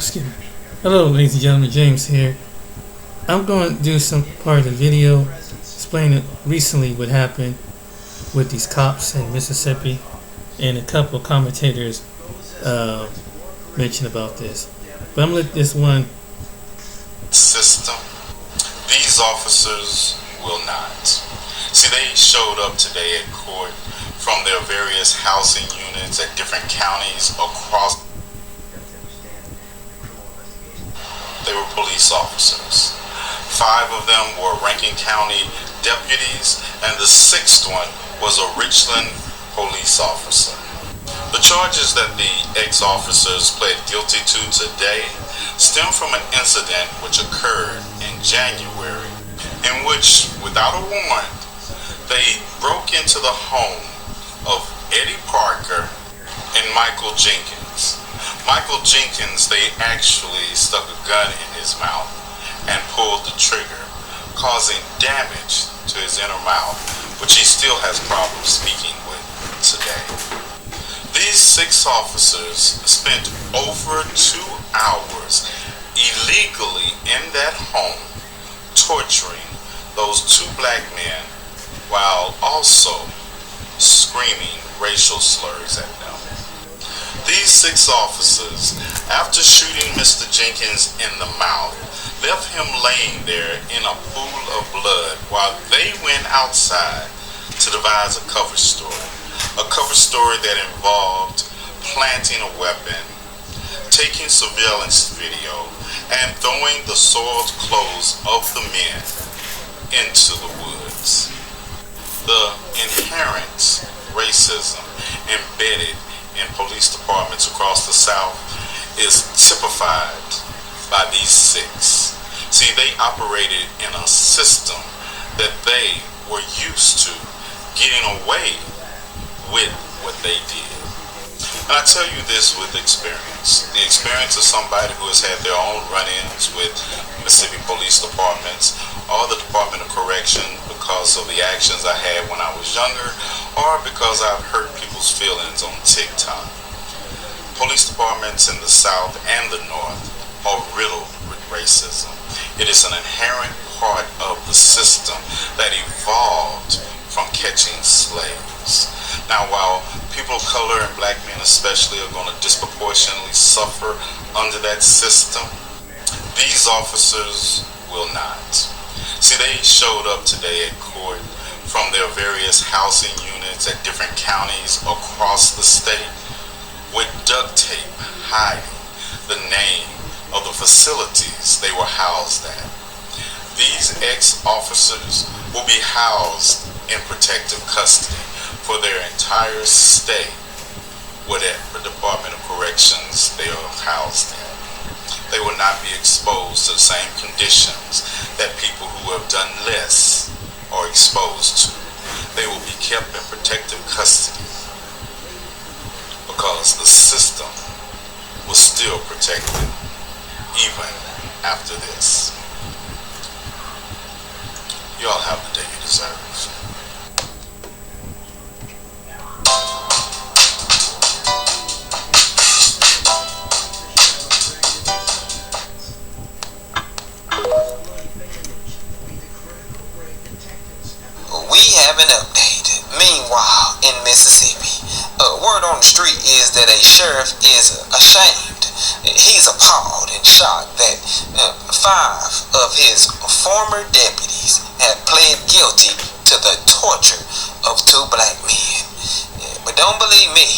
Excuse me. Hello, ladies and gentlemen. James here. I'm going to do some part of the video explaining recently what happened with these cops in Mississippi, and a couple of commentators mentioned about this. But I'm going to let this one system. These officers will not. See, they showed up today at court from their various housing units at different counties across. They were police officers. 5 of them were Rankin County deputies, and the 6th one was a Richland police officer. The charges that the ex-officers pled guilty to today stem from an incident which occurred in January, in which, without a warrant, they broke into the home of Eddie Parker and Michael Jenkins. Michael Jenkins, they actually stuck a gun in his mouth and pulled the trigger, causing damage to his inner mouth, which he still has problems speaking with today. These 6 officers spent over 2 hours illegally in that home, torturing those 2 black men while also screaming racial slurs at them. These 6 officers, after shooting Mr. Jenkins in the mouth, left him laying there in a pool of blood while they went outside to devise a cover story. A cover story that involved planting a weapon, taking surveillance video, and throwing the soiled clothes of the men into the woods. The inherent racism embedded in police departments across the South is typified by these 6. See, they operated in a system that they were used to getting away with what they did. And I tell you this with experience. The experience of somebody who has had their own run-ins with Mississippi police departments or the Department of Correction because of the actions I had when I was younger, or because I've hurt people's feelings on TikTok. Police departments in the South and the North are riddled with racism. It is an inherent part of the system that evolved from catching slaves. Now, while people of color and black men especially are going to disproportionately suffer under that system, these officers will not. See, they showed up today at court from their various housing units at different counties across the state with duct tape hiding the name of the facilities they were housed at. These ex-officers will be housed in protective custody for their entire stay, whatever Department of Corrections they are housed in. They will not be exposed to the same conditions that people who have done less are exposed to. They will be kept in protective custody because the system will still protect them even after this. You all have the day you deserve. We have an update. Meanwhile, in Mississippi, word on the street is that a sheriff is ashamed. He's appalled and shocked that 5 of his former deputies have pled guilty to the torture of 2 black men. But don't believe me,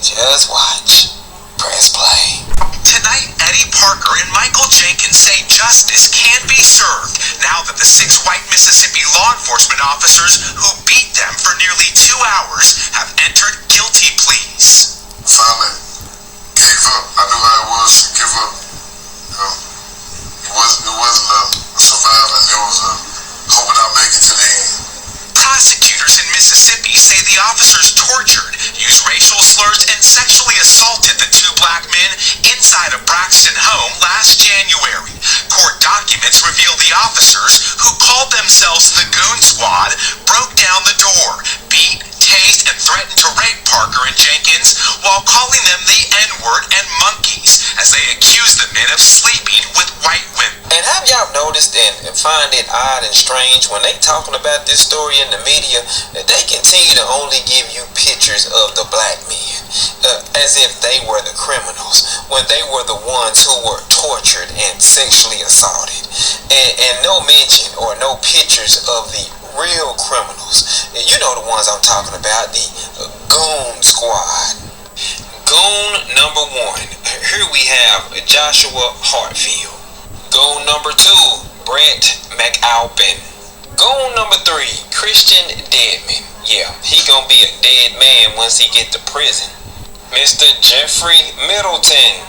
just watch. Press play. Tonight, Eddie Parker and Michael Jenkins say justice can be served now that the 6 white Mississippi law enforcement officers who beat them for nearly 2 hours have entered guilty pleas. Finally gave up. I knew how it was to give up. It wasn't a surviving. It was a hoping I'll make it to the end. Prosecutors in Mississippi say the officers tortured, used racial slurs, and sexually assaulted the 2 black men inside a Braxton home last January. Court documents reveal the officers, who called themselves the Goon Squad, broke down the door, beat, tased, and threatened to rape Parker and Jenkins while calling them the N-word and monkeys as they accused the men find it odd and strange when they talking about this story in the media that they continue to only give you pictures of the black men, as if they were the criminals, when they were the ones who were tortured and sexually assaulted, and no mention or no pictures of the real criminals. You know the ones I'm talking about, the Goon Squad. Goon number 1, here we have Joshua Hartfield. Goon number 2, Brett McAlpin. Goon number 3, Christian Deadman. Yeah, he gonna be a dead man once he get to prison. Mr. Jeffrey Middleton.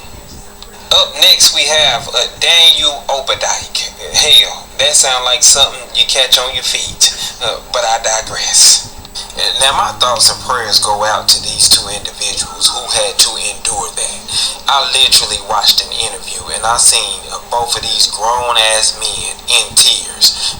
Up next we have Daniel Oberdike. Hell, that sound like something you catch on your feet, but I digress. Now my thoughts and prayers go out to these two individuals who had to endure that. I literally watched an interview and I seen both of these grown ass men in tears,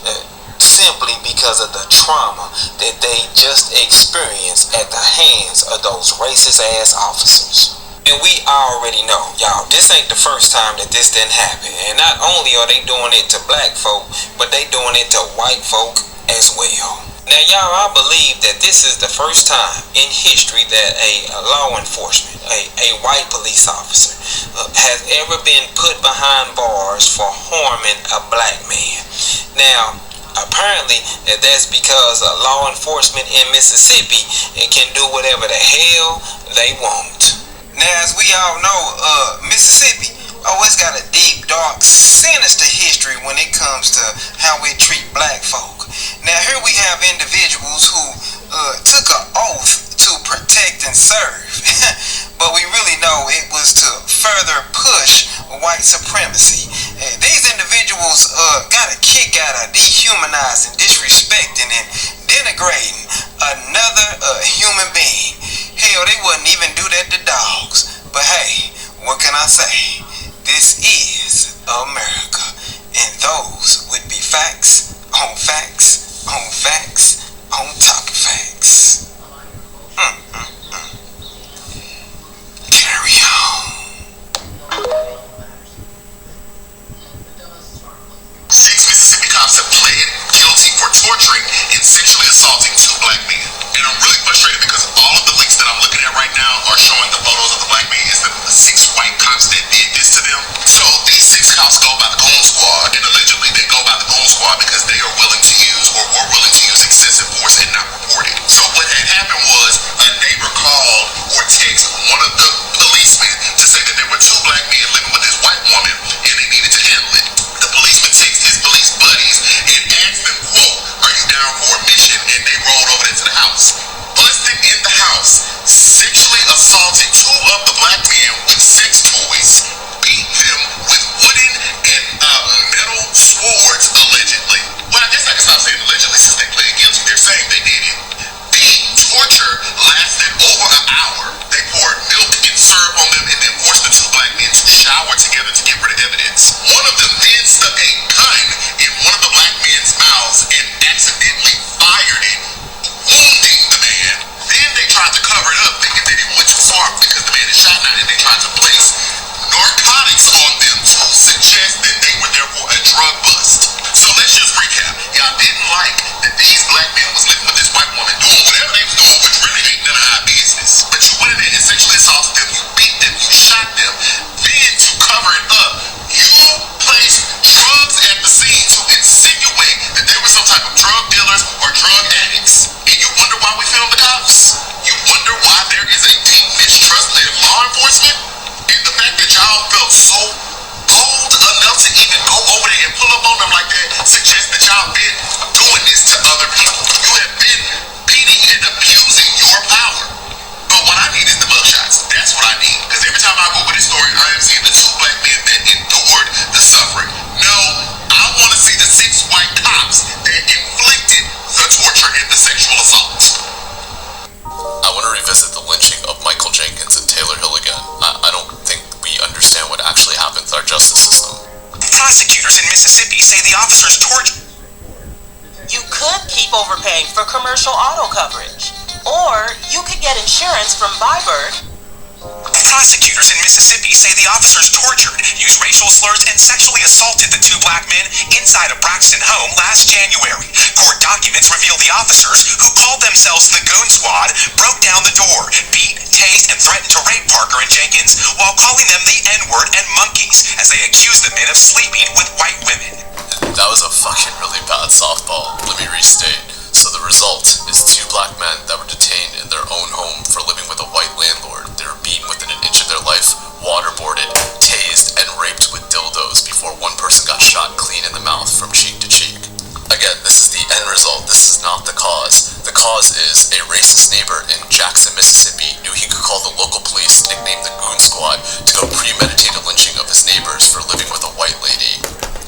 simply because of the trauma that they just experienced at the hands of those racist ass officers. And we already know, y'all, this ain't the first time that this didn't happen. And not only are they doing it to black folk, but they doing it to white folk as well. Now, y'all, I believe that this is the first time in history that a law enforcement, a white police officer, has ever been put behind bars for harming a black man. Now, apparently, that's because law enforcement in Mississippi can do whatever the hell they want. Now, as we all know, Mississippi always got a deep, dark, sinister history when it comes to how we treat black folk. Now, here we have individuals who took an oath to protect and serve, but we really know it was to further push white supremacy. These individuals got a kick out of dehumanizing, disrespecting, and denigrating another human being. Hell, they wouldn't even do that to dogs. But hey, what can I say? This is America, and those would be facts on facts on facts on top of facts. Carry on. 6 Mississippi cops have pled guilty for torturing and sexually assaulting 2 black men. And I'm really frustrated because all of the links that I'm looking at right now are showing the photos of the black men instead of the 6 white cops that did this to them. So these 6 cops go by the Goon Squad, and allegedly they go by the Goon Squad because they are willing to use or were willing to use excessive force and not report it. So what had happened was a neighbor called or texted one of the policemen to say that there were 2 black men living with this white woman and they needed to handle it. The policeman texted his police buddies and asked them, quote, "Are you down for a mission?" And they rolled over into the house. Busted in the house, sexually assaulted 2 of the black men with sex toys, beat them with wooden and metal swords, allegedly. Well, I guess I can stop saying allegedly since they pled guilty. They're saying they did it. The torture lasted over an hour. They poured milk and syrup on them and then forced the 2 black men to shower together to get rid of evidence. One of them then stuck a gun in one of the black men's mouths and accidentally fired it, wounding the man. Then they tried to cover it up, thinking that it went too far because the man is shot now, and they tried to place narcotics on them to suggest that they were there for a drug bust. So let's just recap. Y'all didn't like that these black men was living with this white woman doing whatever they was doing, which really ain't none of our business. But you went in there and sexually assaulted them, you beat them, you shot them. Then to cover it up, you placed drugs at the scene to insinuate that there were some type of drug dealers or drug addicts. And you wonder why we filmed the cops? You wonder why there is a deep mistrust in law enforcement? And the fact that y'all felt so bold enough to even go over there and pull up on them like that suggests that y'all been doing this to other people. You have been beating and abusing your power. But what I need is the mugshots. That's what I need. Because every time I Google this story, I am seeing the 2 black men that endured the suffering. No, I want to see the 6 white cops that inflicted the torture and the sexual assault. I want to revisit the lynching of Michael Jenkins and Taylor Hill again. I don't think we understand what actually happened to our justice system. Prosecutors in Mississippi say the officers tortured. You could keep overpaying for commercial auto coverage, or you could get insurance from Bybird Prosecutors in Mississippi say the officers tortured, used racial slurs, and sexually assaulted the two black men inside a Braxton home last January. Court documents reveal the officers, who called themselves the Goon Squad, broke down the door, beat, tased, and threatened to rape Parker and Jenkins while calling them the N-word and monkeys as they accused the men of sleeping with white women. That was a fucking really bad softball. Let me restate. So the result is two black men that were detained in their own home for living with a white landlord. They were beaten within an inch of their life, waterboarded, tased, and raped with dildos before one person got shot clean in the mouth from cheek to cheek. Again, this is the end result. This is not the cause. The cause is a racist neighbor in Jackson, Mississippi knew he could call the local police, nicknamed the Goon Squad, to go premeditated lynching of his neighbors for living with a white lady.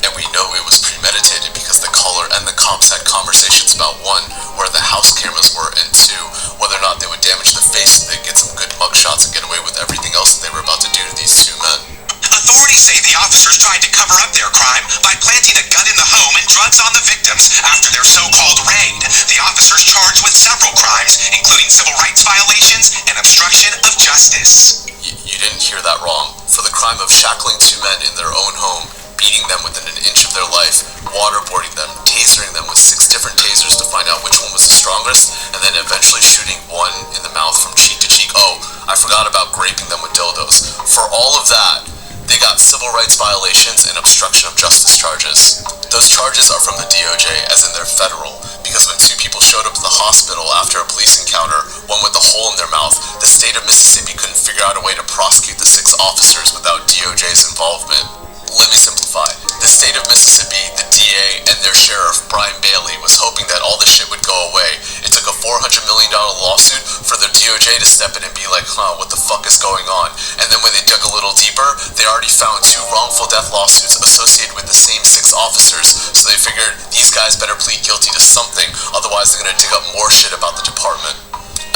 And we know it was premeditated because the caller and the cops had conversations about, one, where the house cameras were, and two, whether or not they would damage the face so they'd get some good mugshots and get away with everything else that they were about to do to these two men. Authorities say the officers tried to cover up their crime by planting a gun in the home and drugs on the victims after their so-called raid. The officers charged with several crimes, including civil rights violations and obstruction of justice. You didn't hear that wrong. For the crime of shackling two men in their own home, beating them within an inch of their life, waterboarding them, tasering them with 6 different tasers to find out which one was the strongest, and then eventually shooting one in the mouth from cheek to cheek. Oh, I forgot about raping them with dildos. For all of that, they got civil rights violations and obstruction of justice charges. Those charges are from the DOJ, as in they're federal, because when 2 people showed up to the hospital after a police encounter, one with a hole in their mouth, the state of Mississippi couldn't figure out a way to prosecute the 6 officers without DOJ's involvement. Let me simplify. The state of Mississippi, the DA, and their sheriff, Brian Bailey, was hoping that all this shit would go away. It took a $400 million lawsuit for the DOJ to step in and be like, what the fuck is going on? And then when they dug a little deeper, they already found 2 wrongful death lawsuits associated with the same 6 officers, so they figured these guys better plead guilty to something, otherwise they're gonna dig up more shit about the department.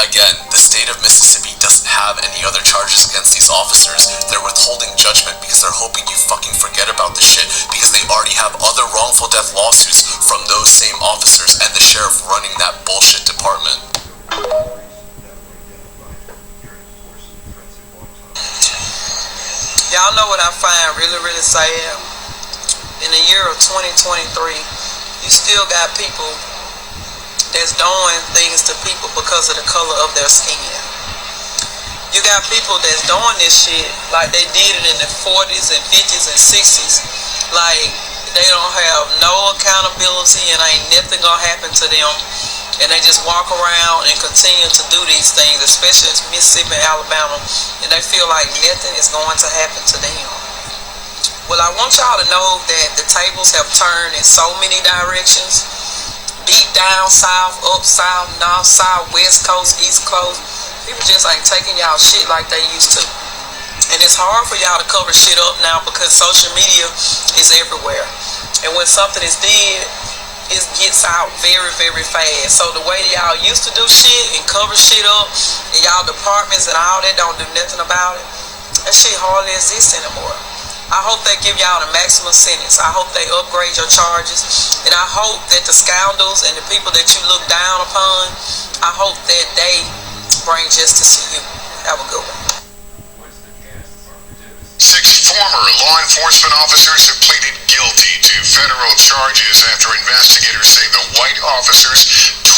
Again, the state of Mississippi doesn't have any other charges against these officers. They're withholding judgment because they're hoping you fucking forget about the shit, because they already have other wrongful death lawsuits from those same officers and the sheriff running that bullshit department. Y'all know what I find really, really sad? In the year of 2023, you still got people that's doing things to people because of the color of their skin. You got people that's doing this shit like they did it in the 40s and 50s and 60s. Like they don't have no accountability and ain't nothing gonna happen to them. And they just walk around and continue to do these things, especially in Mississippi and Alabama, and they feel like nothing is going to happen to them. Well, I want y'all to know that the tables have turned in so many directions. Deep down south, up south, north, south, west coast, east coast. People just ain't taking y'all shit like they used to. And it's hard for y'all to cover shit up now because social media is everywhere. And when something is dead, it gets out very, very fast. So the way y'all used to do shit and cover shit up, and y'all departments and all that don't do nothing about it, that shit hardly exists anymore. I hope they give y'all the maximum sentence. I hope they upgrade your charges. And I hope that the scoundrels and the people that you look down upon, I hope that they bring justice to you. Have a good one. 6 former law enforcement officers have pleaded guilty to federal charges after investigators say the white officers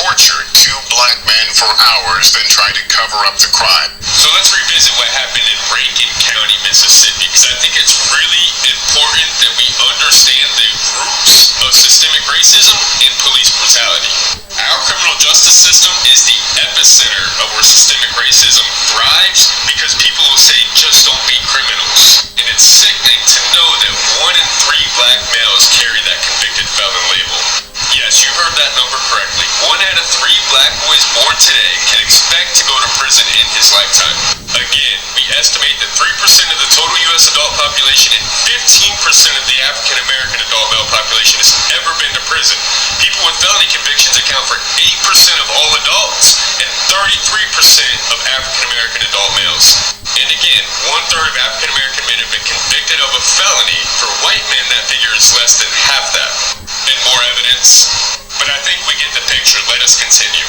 tortured 2 black men for hours, then tried to cover up the crime. So let's revisit what happened in Rankin County, Mississippi, because I think it's really important that we understand the roots of systemic racism and police brutality. Our criminal justice system is the epicenter of where systemic racism thrives because people will say, just don't be criminals. And it's sickening to know that 1 in 3 black males carry that convicted felon label. Yes, you heard that number correctly. 1 out of 3 black boys born today can expect to go to prison in his lifetime. Again, we estimate that 3% of the total U.S. adult population and 15% of the African American adult male population has ever been to prison. People with felony convictions account for 8% of all adults and 33% of African American adult males. And again, 1/3 of African American men have been convicted of a felony. For white men, that figure is less than half that. And more evidence. But I think we get the picture. Let us continue.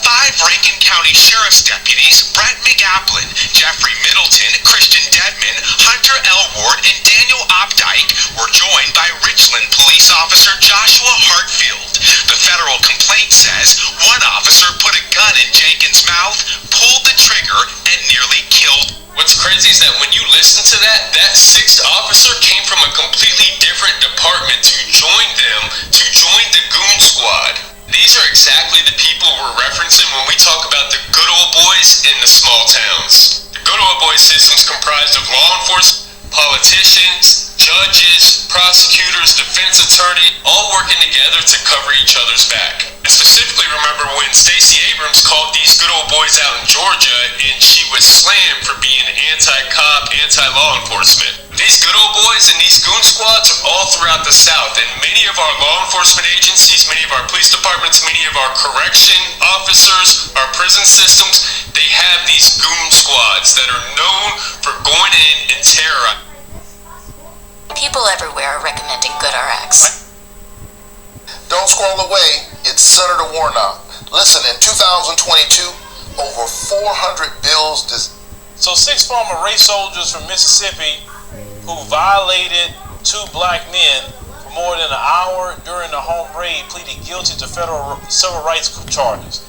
5 Rankin County County Sheriff's deputies Brett McAplin, Jeffrey Middleton, Christian Dedman, Hunter Elward, and Daniel Opdyke were joined by Richland Police Officer Joshua Hartfield. The federal complaint says one officer put a gun in Jenkins' mouth, pulled the trigger, and nearly killed. What's crazy is that when you listen to that 6th officer came from a completely different department to join the goon squad. These are exactly the people we're referencing when we talk about the good old boys in the small towns. The good old boy system is comprised of law enforcement, politicians, judges, prosecutors, defense attorney, all working together to cover each other's back. I specifically remember when Stacey Abrams called these good old boys out in Georgia and she was slammed for being anti-cop, anti-law enforcement. These good old boys and these goon squads are all throughout the South, and many of our law enforcement agencies, many of our police departments, many of our correction officers, our prison systems, they have these goon squads that are known for going in and terrorizing. People everywhere are recommending GoodRx. Don't scroll away. It's Senator Warnock. Listen, in 2022, over 400 bills. So 6 former race soldiers from Mississippi who violated 2 black men for more than an hour during the home raid pleaded guilty to federal civil rights charges.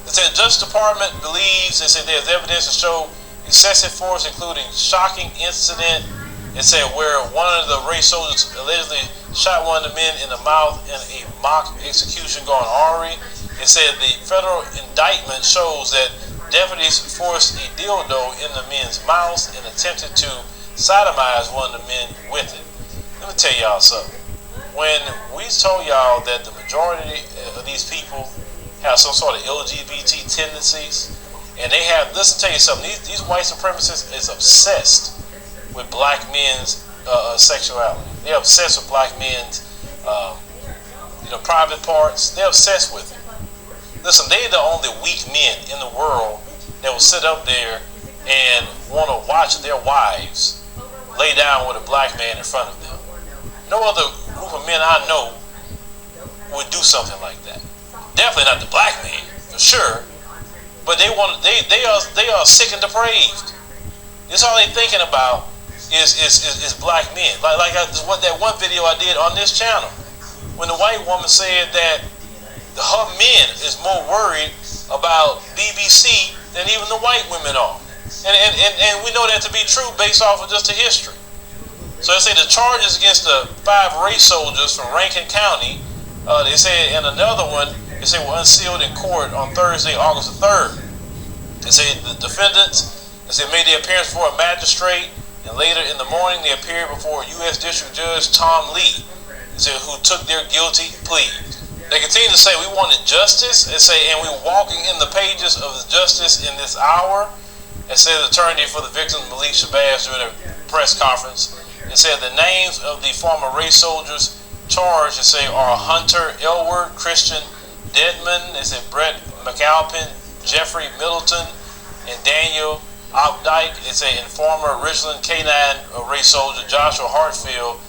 They said the Justice Department believes, they said there's evidence to show excessive force, including shocking incident. It said where one of the race soldiers allegedly shot one of the men in the mouth in a mock execution gone awry. It said the federal indictment shows that deputies forced a dildo in the men's mouths and attempted to sodomize one of the men with it. Let me tell y'all something. When we told y'all that the majority of these people have some sort of LGBT tendencies, and they have, listen, tell you something, these white supremacists is obsessed with black men's sexuality. They're obsessed with black men's private parts. They're obsessed with it. Listen, they're the only weak men in the world that will sit up there and want to watch their wives lay down with a black man in front of them. No other group of men I know would do something like that. Definitely not the black man, for sure. But they are sick and depraved. That's all they're thinking about is black men. Like what that one video I did on this channel, when the white woman said that her men is more worried about BBC than even the white women are. And we know that to be true based off of just the history. So they say the charges against the 5 race soldiers from Rankin County, they say, and another one, they say were unsealed in court on Thursday, August the 3rd. They say the defendants, they say, made their appearance before a magistrate, and later in the morning they appeared before U.S. District Judge Tom Lee, they say, who took their guilty pleas. They continue to say, we wanted justice, they say, and we're walking in the pages of the justice in this hour. It said the attorney for the victim, Malik Shabazz, during a press conference. It said the names of the former race soldiers charged, they say, are Hunter Elward, Christian Dedman, they said Brett McAlpin, Jeffrey Middleton, and Daniel Opdyke. They say, and former Richland K9 race soldier Joshua Hartfield.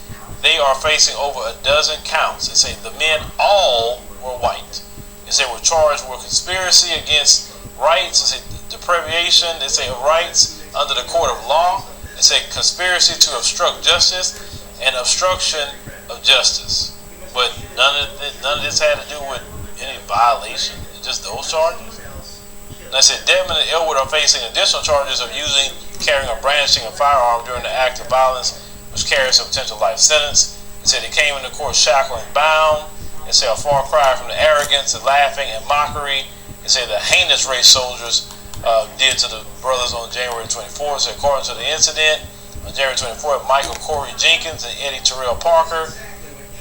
They are facing over a dozen counts. They say the men all were white. They say were charged with conspiracy against rights. They say deprivation. They say of rights under the court of law. They say conspiracy to obstruct justice and obstruction of justice. But none of this had to do with any violation. It's just those charges. And they said Dedman and Elwood are facing additional charges of using, carrying, or brandishing a firearm during the act of violence, which carries a potential life sentence. They said they came into court shackled and bound. They say a far cry from the arrogance and laughing and mockery. They say the heinous race soldiers did to the brothers on January 24th. So according to the incident, on January 24th, Michael Corey Jenkins and Eddie Terrell Parker,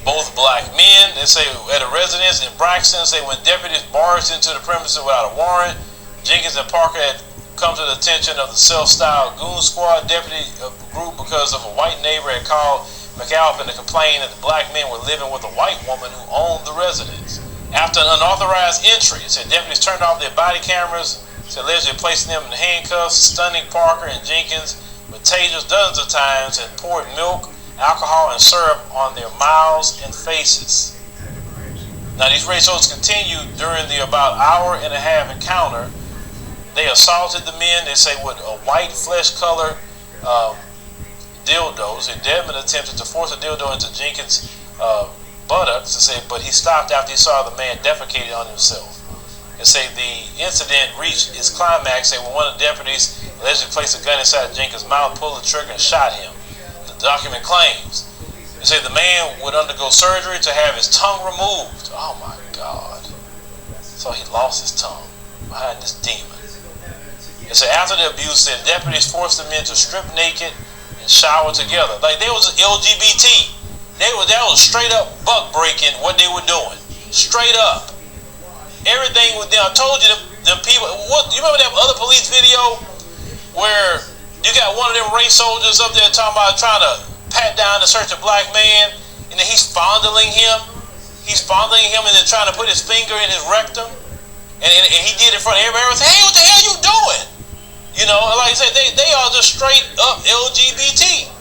both black men, they say at a residence in Braxton, they say when deputies barged into the premises without a warrant, Jenkins and Parker had come to the attention of the self-styled goon squad deputy group because of a white neighbor had called McAlpin to complain that the black men were living with a white woman who owned the residence. After an unauthorized entry, it said deputies turned off their body cameras, said allegedly placing them in handcuffs, stunning Parker and Jenkins with tasers dozens of times, and poured milk, alcohol, and syrup on their mouths and faces. Now these race soldiers continued during the about hour and a half encounter They assaulted the men, they say, with a white flesh-colored dildos. Dedmon attempted to force a dildo into Jenkins' buttocks, to say, but he stopped after he saw the man defecating on himself. And say the incident reached its climax, say, when one of the deputies allegedly placed a gun inside Jenkins' mouth, pulled the trigger, and shot him. The document claims. They say the man would undergo surgery to have his tongue removed. Oh my God. So he lost his tongue behind this demon. They say after the abuse, said deputies forced the men to strip naked and shower together. Like they was LGBT. That was straight up buck breaking what they were doing. Straight up. Everything was there. I told you them people. What you remember that other police video where you got one of them race soldiers up there talking about trying to pat down and search a black man, and then he's fondling him. He's fondling him and then trying to put his finger in his rectum, and he did it in front of everybody. Say, hey, what the hell you doing? You know, like I said, they are just straight up LGBT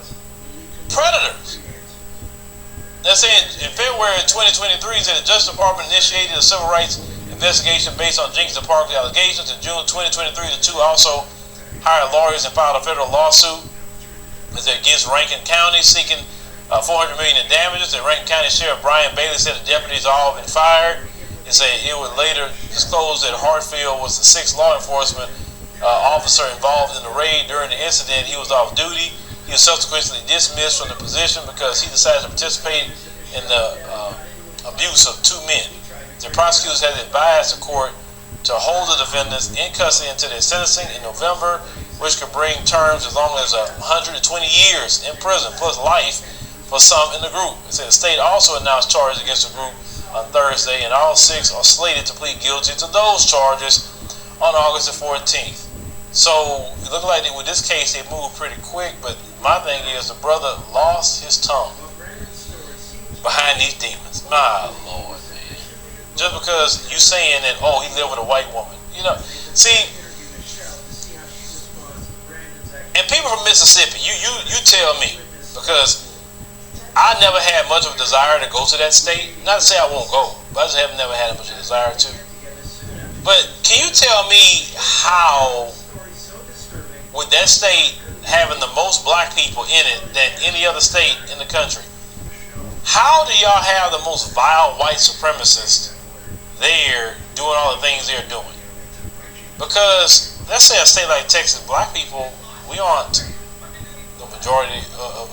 predators. They're saying in February 2023, said the Justice Department initiated a civil rights investigation based on Jenkins and Parker's allegations. In June 2023, the two also hired lawyers and filed a federal lawsuit against Rankin County seeking $400 million in damages. The Rankin County Sheriff Brian Bailey said the deputies all been fired. It said it would later disclose that Hartfield was the sixth law enforcement officer involved in the raid. During the incident, he was off duty. He was subsequently dismissed from the position because he decided to participate in the abuse of two men. The prosecutors had advised the court to hold the defendants in custody until their sentencing in November, which could bring terms as long as 120 years in prison plus life for some in the group. It said the state also announced charges against the group on Thursday, and all six are slated to plead guilty to those charges on August the 14th. So it looked like with this case they moved pretty quick, but my thing is the brother lost his tongue behind these demons. My Lord, man. Just because you saying that, oh, he lived with a white woman. You know, see, and people from Mississippi, you tell me, because I never had much of a desire to go to that state. Not to say I won't go, but I just have never had much of a desire to. But can you tell me how, with that state having the most black people in it than any other state in the country, how do y'all have the most vile white supremacists there doing all the things they're doing? Because let's say a state like Texas, black people, we aren't the majority of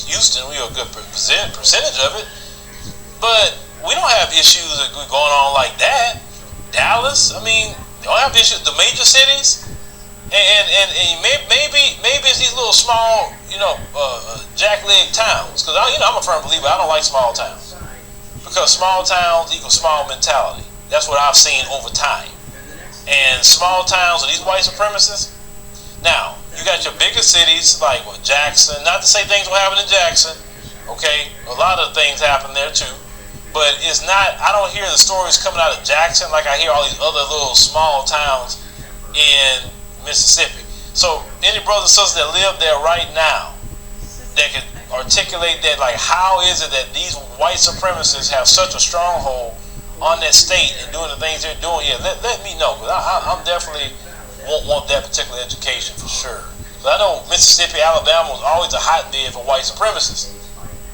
Houston. We are a good percentage of it, but we don't have issues that are going on like that. Dallas, I mean, they don't have issues. The major cities, and maybe it's these little small, jackleg towns. Because I'm a firm believer. I don't like small towns because small towns equal small mentality. That's what I've seen over time. And small towns are these white supremacists. Now, you got your bigger cities like Jackson. Not to say things will happen in Jackson, okay? A lot of things happen there too. But it's not, I don't hear the stories coming out of Jackson like I hear all these other little small towns in Mississippi. So any brothers and sisters that live there right now that can articulate that, like how is it that these white supremacists have such a stronghold on that state and doing the things they're doing, let me know, because I'm definitely won't want that particular education for sure. Because I know Mississippi, Alabama was always a hotbed for white supremacists,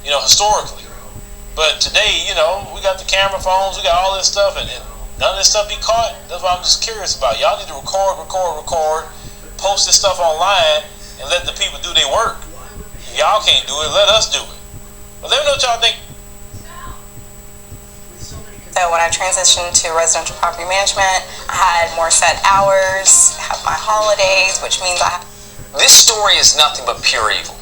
historically. But today, we got the camera phones, we got all this stuff, and none of this stuff be caught. That's what I'm just curious about. Y'all need to record, post this stuff online, and let the people do their work. If y'all can't do it, let us do it. But let me know what y'all think. So when I transitioned to residential property management, I had more set hours, have my holidays, which means I have... This story is nothing but pure evil.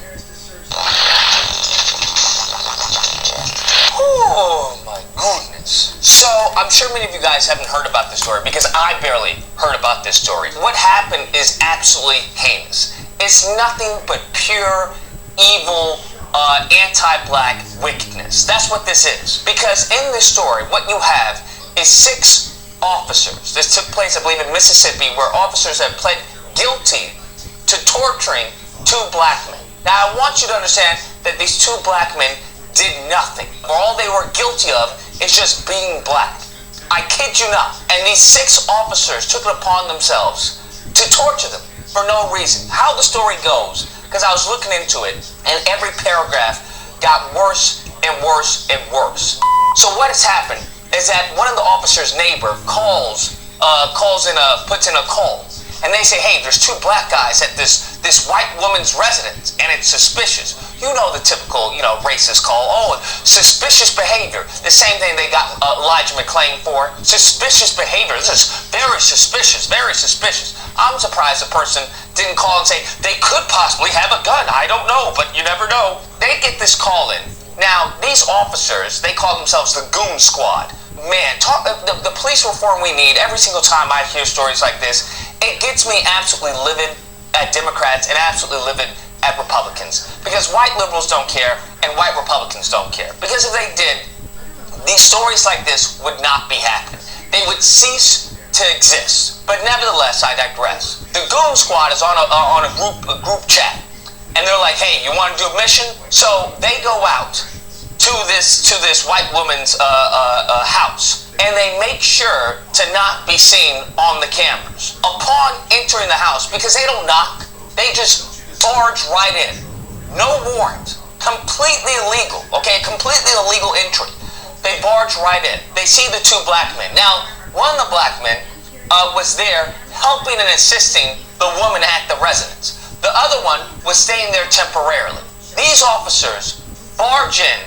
Oh my goodness. So I'm sure many of you guys haven't heard about this story because I barely heard about this story. What happened is absolutely heinous. It's nothing but pure evil, anti-black wickedness. That's what this is. Because in this story, what you have is 6 officers. This took place, I believe, in Mississippi, where officers have pled guilty to torturing 2 black men. Now, I want you to understand that these 2 black men did nothing. All they were guilty of is just being black. I kid you not. And these 6 officers took it upon themselves to torture them for no reason. How the story goes, because I was looking into it, and every paragraph got worse and worse and worse. So what has happened is that one of the officer's neighbor puts in a call, and they say, hey, there's 2 black guys at this white woman's residence, and it's suspicious. You know the typical, racist call. Oh, suspicious behavior. The same thing they got Elijah McClain for. Suspicious behavior. This is very suspicious, very suspicious. I'm surprised the person didn't call and say, they could possibly have a gun. I don't know, but you never know. They get this call in. Now, these officers, they call themselves the Goon Squad. Man, the police reform we need, every single time I hear stories like this, it gets me absolutely livid at Democrats and absolutely livid at Republicans. Because white liberals don't care and white Republicans don't care. Because if they did, these stories like this would not be happening. They would cease to exist. But nevertheless, I digress. The Goon Squad is on a group chat. And they're like, hey, you want to do a mission? So they go out to this white woman's house, and they make sure to not be seen on the cameras. Upon entering the house, because they don't knock, they just barge right in. No warrant. Completely illegal, okay? Completely illegal entry. They barge right in. They see the 2 black men. Now, one of the black men was there helping and assisting the woman at the residence. The other one was staying there temporarily. These officers barge in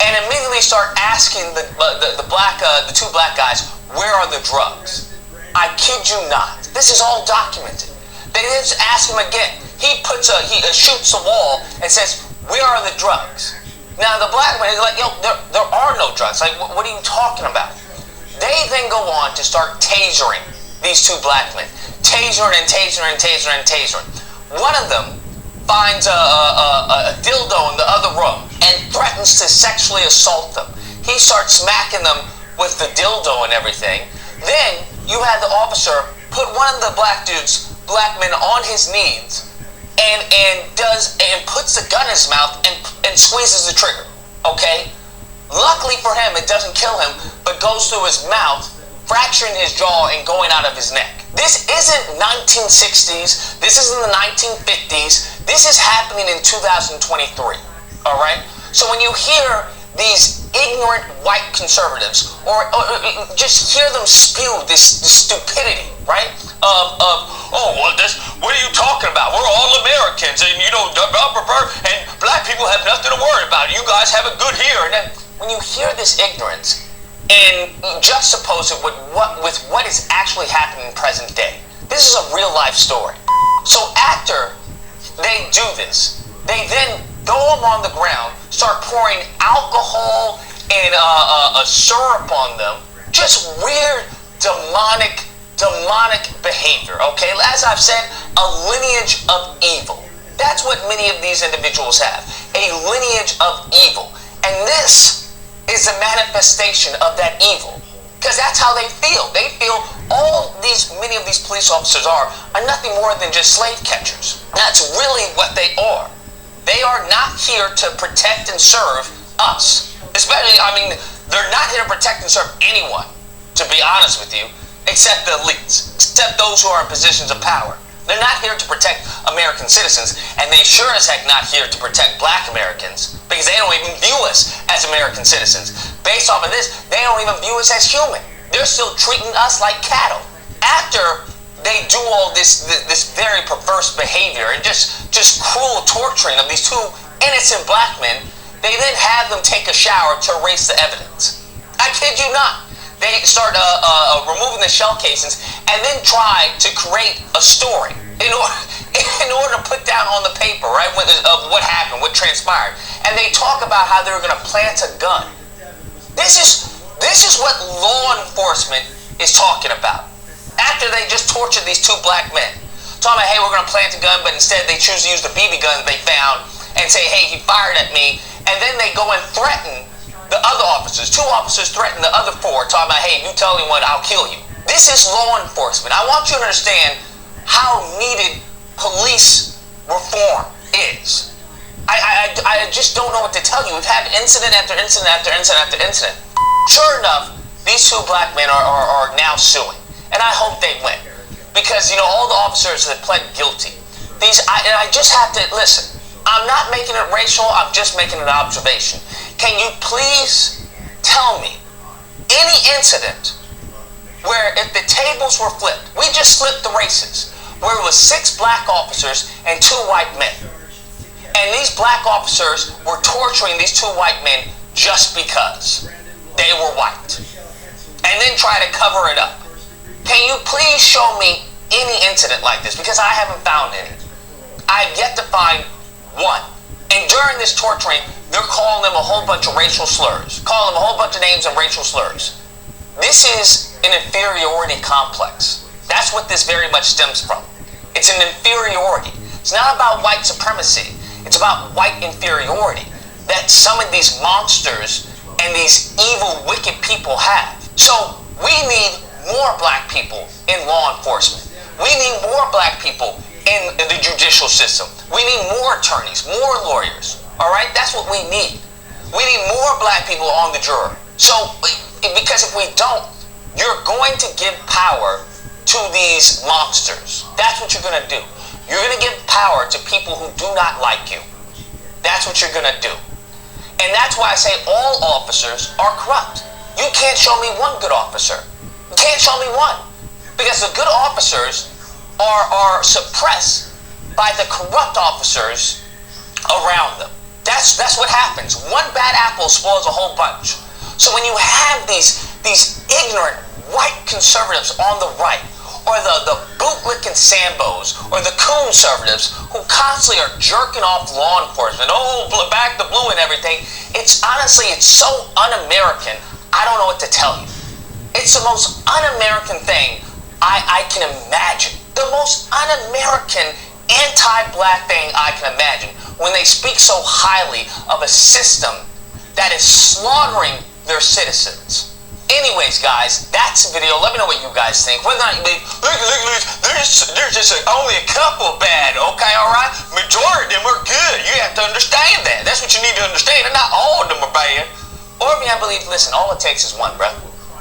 and immediately start asking the 2 black guys, where are the drugs? I kid you not. This is all documented. They just ask him again. He shoots a wall and says, where are the drugs? Now the black man is like, yo, there are no drugs. Like, what are you talking about? They then go on to start tasering these 2 black men. Tasering and tasering and tasering and tasering. One of them finds a dildo in the other room and threatens to sexually assault them. He starts smacking them with the dildo and everything. Then you had the officer put one of the black men on his knees and puts the gun in his mouth and squeezes the trigger. Okay? Luckily for him, it doesn't kill him, but goes through his mouth, fracturing his jaw and going out of his neck. This isn't 1960s. This isn't the 1950s. This is happening in 2023. All right? So when you hear these ignorant white conservatives, or just hear them spew this stupidity, right? What are you talking about? We're all Americans, and and black people have nothing to worry about. You guys have it good here. And then when you hear this ignorance and juxtapose it with what is actually happening in present day, this is a real life story. So after they do this, they then throw them on the ground, start pouring alcohol and a syrup on them. Just weird, demonic behavior, okay? As I've said, a lineage of evil. That's what many of these individuals have, a lineage of evil. And this is a manifestation of that evil, because that's how they feel. They feel many of these police officers are nothing more than just slave catchers. That's really what they are. They are not here to protect and serve us. Especially, they're not here to protect and serve anyone, to be honest with you, except the elites, except those who are in positions of power. They're not here to protect American citizens, and they sure as heck not here to protect black Americans, because they don't even view us as American citizens. Based off of this, they don't even view us as human. They're still treating us like cattle. After they do all this very perverse behavior and just cruel torturing of these 2 innocent black men, they then have them take a shower to erase the evidence. I kid you not. They start removing the shell casings and then try to create a story in order to put down on the paper, right, of what happened, what transpired. And they talk about how they're going to plant a gun. This is what law enforcement is talking about. After they just tortured these 2 black men, talking about, hey, we're going to plant a gun, but instead they choose to use the BB gun that they found and say, hey, he fired at me. And then they go and threaten the other officers. 2 officers threaten the other 4, talking about, hey, you tell anyone, I'll kill you. This is law enforcement. I want you to understand how needed police reform is. I just don't know what to tell you. We've had incident after incident after incident after incident. Sure enough, these 2 black men are now suing. And I hope they win. because, you know, all the officers that pled guilty. I just have to, listen, I'm not making it racial, I'm just making an observation. Can you please tell me any incident where if the tables were flipped, we just flipped the races, where it was 6 black officers and 2 white men. And these black officers were torturing these 2 white men just because they were white. And then try to cover it up. Can you please show me any incident like this? Because I haven't found any. I have yet to find one. And during this torturing, they're calling them a whole bunch of racial slurs. Calling them a whole bunch of names and racial slurs. This is an inferiority complex. That's what this very much stems from. It's an inferiority. It's not about white supremacy. It's about white inferiority that some of these monsters and these evil, wicked people have. So we need more black people in law enforcement. We need more black people in the judicial system. We need more attorneys, more lawyers. All right? That's what we need. We need more black people on the jury. So, because if we don't, you're going to give power to these monsters. That's what you're going to do. You're going to give power to people who do not like you. That's what you're going to do. And that's why I say all officers are corrupt. You can't show me one good officer. You can't show me one. Because the good officers are suppressed by the corrupt officers around them. That's what happens. One bad apple spoils a whole bunch. So when you have these ignorant white conservatives on the right, or the bootlicking Sambos, or the conservatives who constantly are jerking off law enforcement, back the blue and everything, it's so un-American, I don't know what to tell you. It's the most un-American thing I can imagine. The most un-American, anti-black thing I can imagine, when they speak so highly of a system that is slaughtering their citizens. Anyways, guys, that's the video. Let me know what you guys think. Whether or not you think, there's just only a couple bad, okay, all right? Majority of them are good. You have to understand that. That's what you need to understand. And not all of them are bad. Or if you have belief, listen, all it takes is one, bro.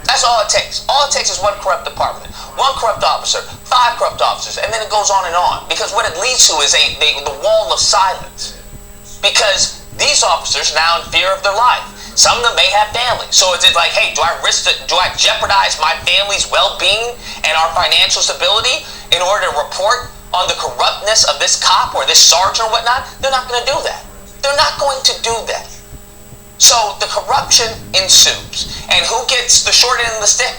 That's all it takes. All it takes is one corrupt department, one corrupt officer, 5 corrupt officers, and then it goes on and on. Because what it leads to is the wall of silence. Because these officers are now in fear of their life. Some of them may have families. So it's like, hey, do I jeopardize my family's well-being and our financial stability in order to report on the corruptness of this cop or this sergeant or whatnot? They're not going to do that. They're not going to do that. So the corruption ensues. And who gets the short end of the stick?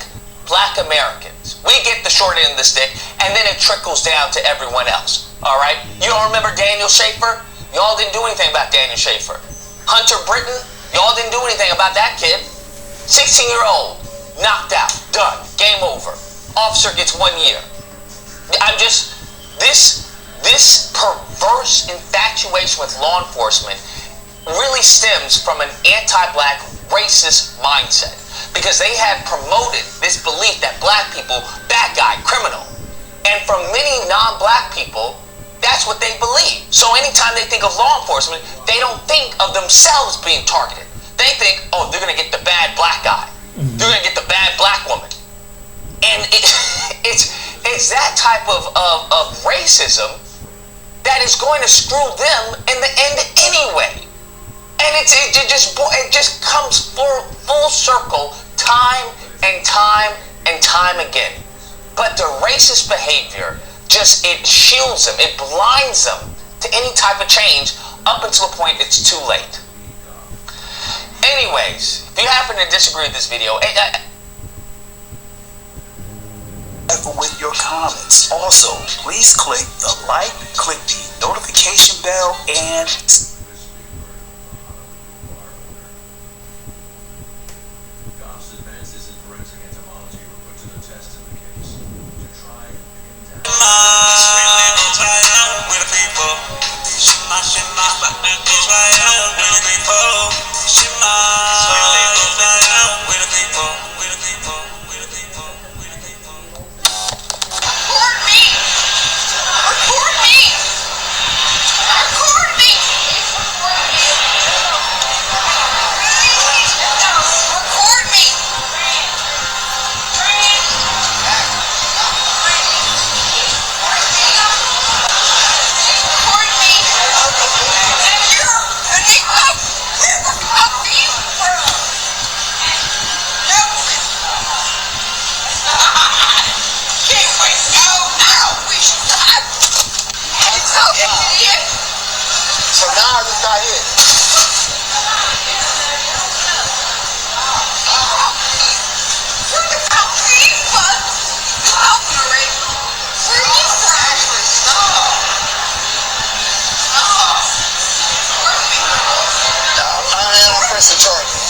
Black Americans. We get the short end of the stick, and then it trickles down to everyone else. All right? You all remember Daniel Schaefer? Y'all didn't do anything about Daniel Schaefer. Hunter Britton? Y'all didn't do anything about that kid. 16-year-old, knocked out, done, game over. Officer gets 1 year. This perverse infatuation with law enforcement really stems from an anti-black racist mindset. Because they have promoted this belief that black people, bad guy, criminal. And for many non-black people, that's what they believe. So anytime they think of law enforcement, they don't think of themselves being targeted. They think, oh, they're going to get the bad black guy. They're going to get the bad black woman. And it's that type of racism that is going to screw them in the end anyway. And it just comes full circle time and time and time again. But the racist behavior it shields them, it blinds them to any type of change up until the point it's too late. Anyways, if you happen to disagree with this video, with your comments. Also, please click the like, click the notification bell, and Record me! What's the target?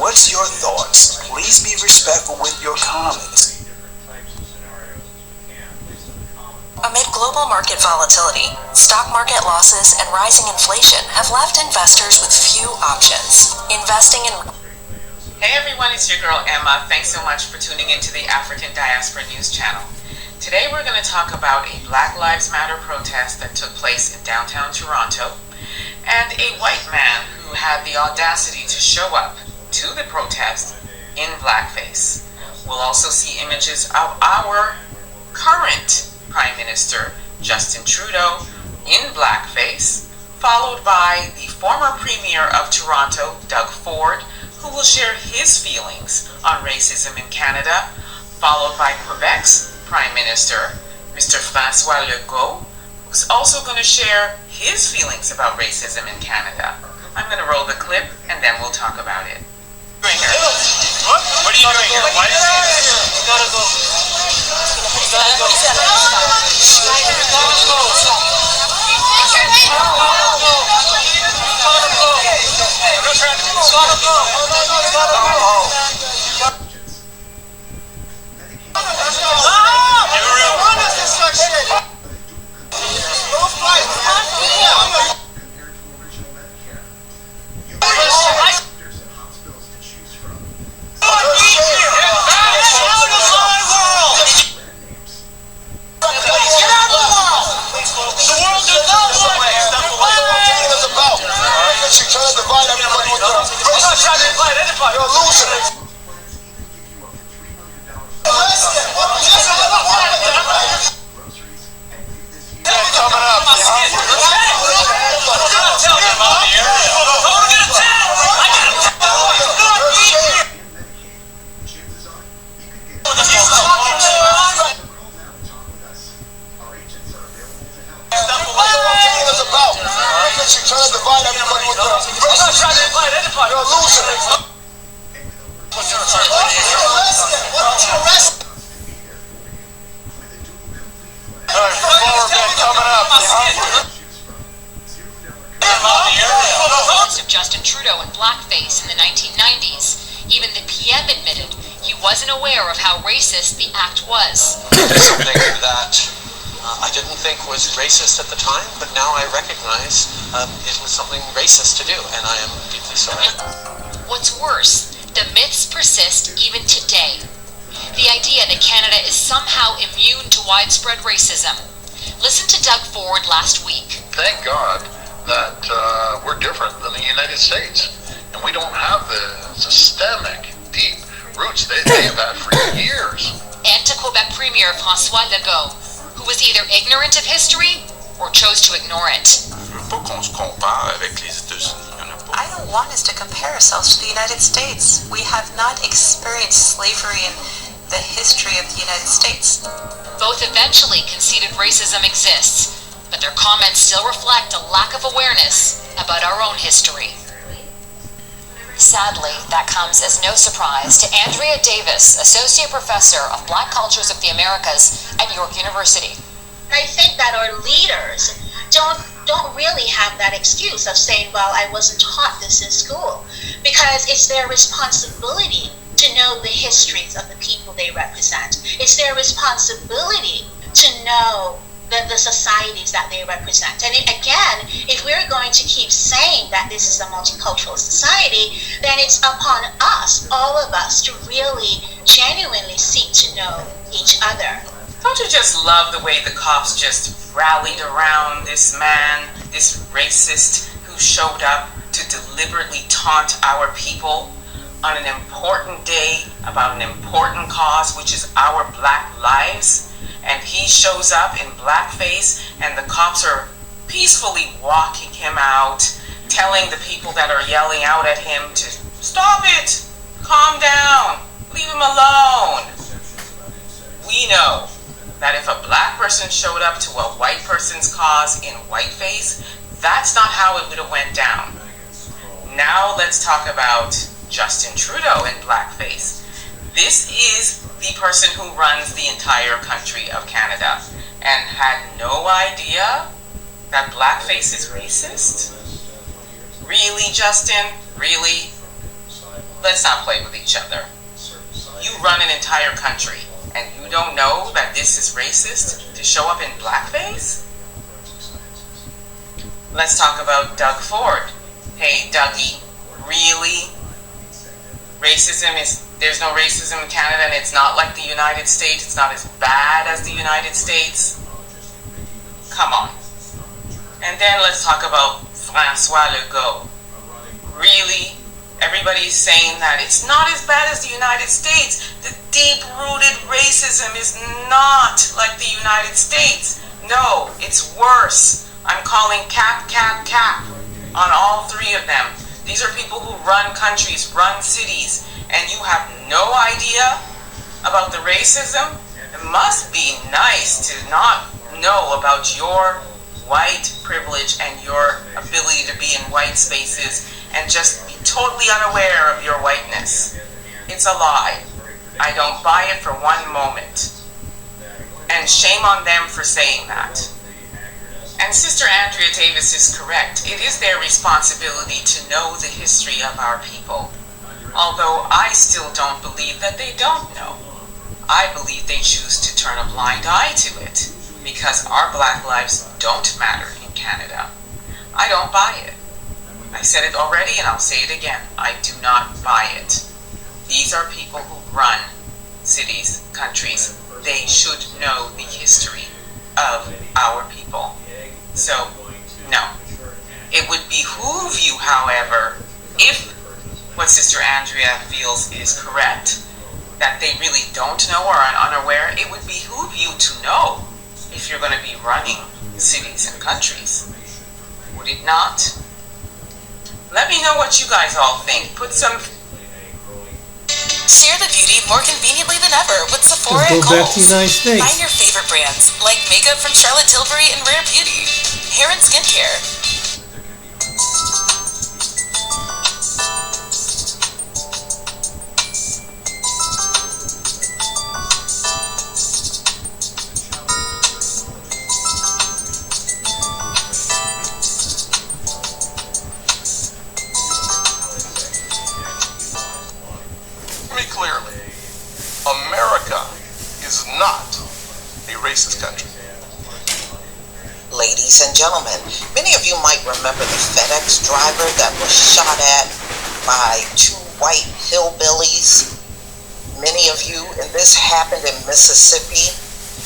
What's your thoughts? Please be respectful with your comments. Amid global market volatility, stock market losses, and rising inflation have left investors with few options. Investing in... Hey everyone, it's your girl Emma. Thanks so much for tuning into the African Diaspora News Channel. Today we're going to talk about a Black Lives Matter protest that took place in downtown Toronto and a white man who had the audacity to show up to the protest in blackface. We'll also see images of our current Prime Minister, Justin Trudeau, in blackface, followed by the former Premier of Toronto, Doug Ford, who will share his feelings on racism in Canada, followed by Quebec's Prime Minister, Mr. François Legault, who's also going to share his feelings about racism in Canada. I'm going to roll the clip and then we'll talk about it. What are you doing here? Why is he? You gotta go. Of Justin Trudeau in blackface in the 1990s, even the PM admitted he wasn't aware of how racist the act was. Something that I didn't think was racist at the time, but now I recognize it was something racist to do, and I am deeply sorry. What's worse, the myths persist even today. The idea that Canada is somehow immune to widespread racism. Listen to Doug Ford last week. Thank God that we're different than the United States, and we don't have the systemic, deep roots they've had for years. And to Quebec Premier François Legault, who was either ignorant of history or chose to ignore it. I don't want us to compare ourselves to the United States. We have not experienced slavery in the history of the United States. Both eventually conceded racism exists, but their comments still reflect a lack of awareness about our own history. Sadly, that comes as no surprise to Andrea Davis, Associate Professor of Black Cultures of the Americas at York University. I think that our leaders don't don't really have that excuse of saying, well, I wasn't taught this in school, because it's their responsibility to know the histories of the people they represent. It's their responsibility to know the societies that they represent. And again, if we're going to keep saying that this is a multicultural society, then it's upon us, all of us, to really genuinely seek to know each other. Don't you just love the way the cops just rallied around this man, this racist who showed up to deliberately taunt our people on an important day about an important cause, which is our black lives? And he shows up in blackface, and the cops are peacefully walking him out, telling the people that are yelling out at him to stop it, calm down, leave him alone. We know that if a black person showed up to a white person's cause in whiteface, that's not how it would have went down. Now let's talk about Justin Trudeau in blackface. This is the person who runs the entire country of Canada and had no idea that blackface is racist? Really, Justin? Really? Let's not play with each other. You run an entire country and you don't know that this is racist to show up in blackface? Let's talk about Doug Ford. Hey, Dougie, really? There's no racism in Canada, and it's not like the United States. It's not as bad as the United States. Come on. And then let's talk about François Legault. Really? Everybody's saying that it's not as bad as the United States. The deep-rooted racism is not like the United States. No, it's worse. I'm calling cap on all three of them. These are people who run countries, run cities, and you have no idea about the racism? It must be nice to not know about your white privilege and your ability to be in white spaces and just be totally unaware of your whiteness. It's a lie. I don't buy it for one moment. And shame on them for saying that. And Sister Andrea Davis is correct. It is their responsibility to know the history of our people. Although I still don't believe that they don't know. I believe they choose to turn a blind eye to it because our black lives don't matter in Canada. I don't buy it. I said it already and I'll say it again. I do not buy it. These are people who run cities, countries. They should know the history of our people. So, no. It would behoove you, however, if what Sister Andrea feels is correct, that they really don't know or are unaware, it would behoove you to know if you're going to be running cities and countries. Would it not? Let me know what you guys all think. Put some... Share the beauty more conveniently than ever with Sephora and Let's go back Kohl's. to the United States. Find your favorite brands like makeup from Charlotte Tilbury and Rare Beauty, hair and skincare. Clearly, America is not a racist country. Ladies and gentlemen, many of you might remember the FedEx driver that was shot at by two white hillbillies. Many of you, and this happened in Mississippi.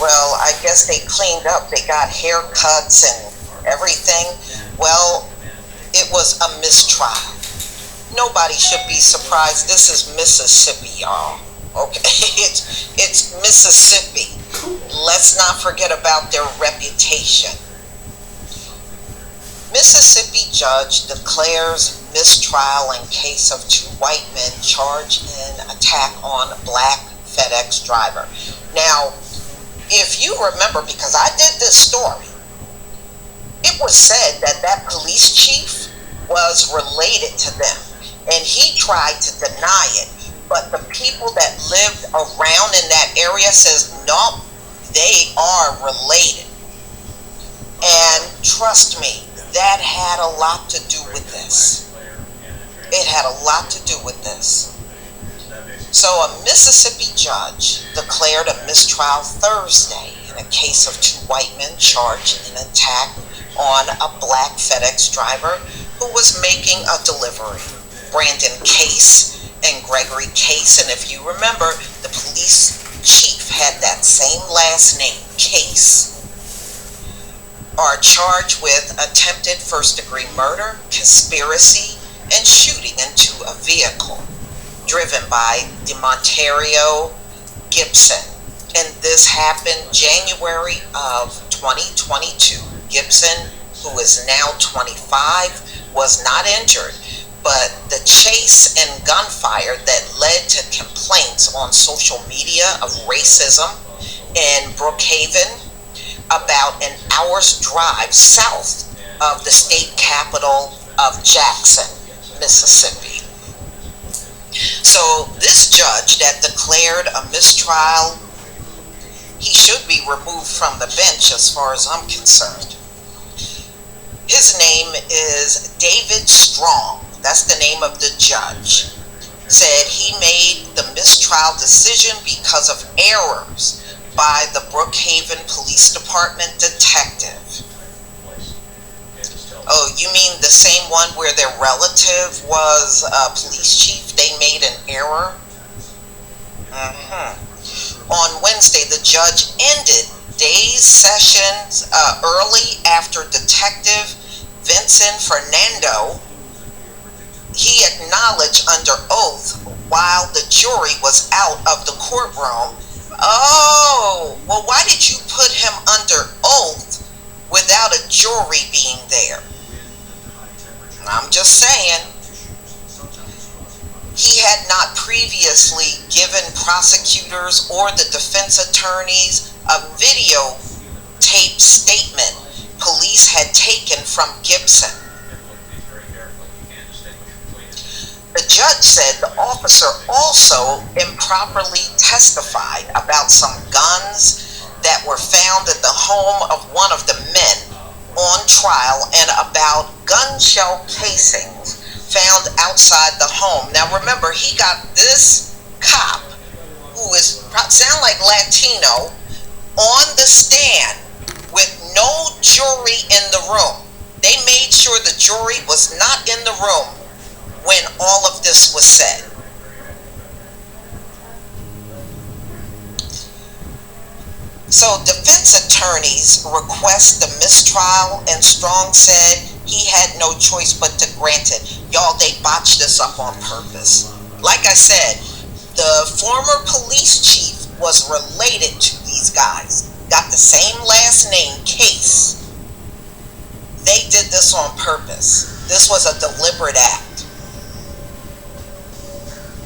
Well, I guess they cleaned up. They got haircuts and everything. Well, it was a mistrial. Nobody should be surprised. This is Mississippi, y'all. Okay, it's Mississippi. Let's not forget about their reputation. Mississippi judge declares mistrial in case of two white men charged in attack on black FedEx driver. Now, if you remember, because I did this story, it was said that that police chief was related to them. And he tried to deny it, but the people that lived around in that area says, no, they are related. And trust me, that had a lot to do with this. It had a lot to do with this. So a Mississippi judge declared a mistrial Thursday in a case of two white men charged in an attack on a black FedEx driver who was making a delivery. Brandon Case and Gregory Case, and if you remember, the police chief had that same last name, Case, are charged with attempted first-degree murder, conspiracy, and shooting into a vehicle driven by DeMontario Gibson. And this happened January of 2022. Gibson, who is now 25, was not injured, but the chase and gunfire that led to complaints on social media of racism in Brookhaven, about an hour's drive south of the state capital of Jackson, Mississippi. So this judge that declared a mistrial, he should be removed from the bench as far as I'm concerned. His name is David Strong. That's the name of the judge. Said he made the mistrial decision because of errors by the Brookhaven Police Department detective. Oh, you mean the same one where their relative was a police chief? They made an error? On Wednesday, the judge ended day's sessions early after Detective Vincent Fernando, he acknowledged under oath while the jury was out of the courtroom. Oh, well, why did you put him under oath without a jury being there? I'm just saying. He had not previously given prosecutors or the defense attorneys a videotape statement police had taken from Gibson. The judge said the officer also improperly testified about some guns that were found at the home of one of the men on trial and about gun shell casings found outside the home. Now remember, he got this cop, who is sound like Latino, on the stand with no jury in the room. They made sure the jury was not in the room when all of this was said. So defense attorneys request the mistrial, and Strong said he had no choice but to grant it. Y'all, they botched this up on purpose. Like I said, the former police chief was related to these guys. Got the same last name, Case. They did this on purpose. This was a deliberate act.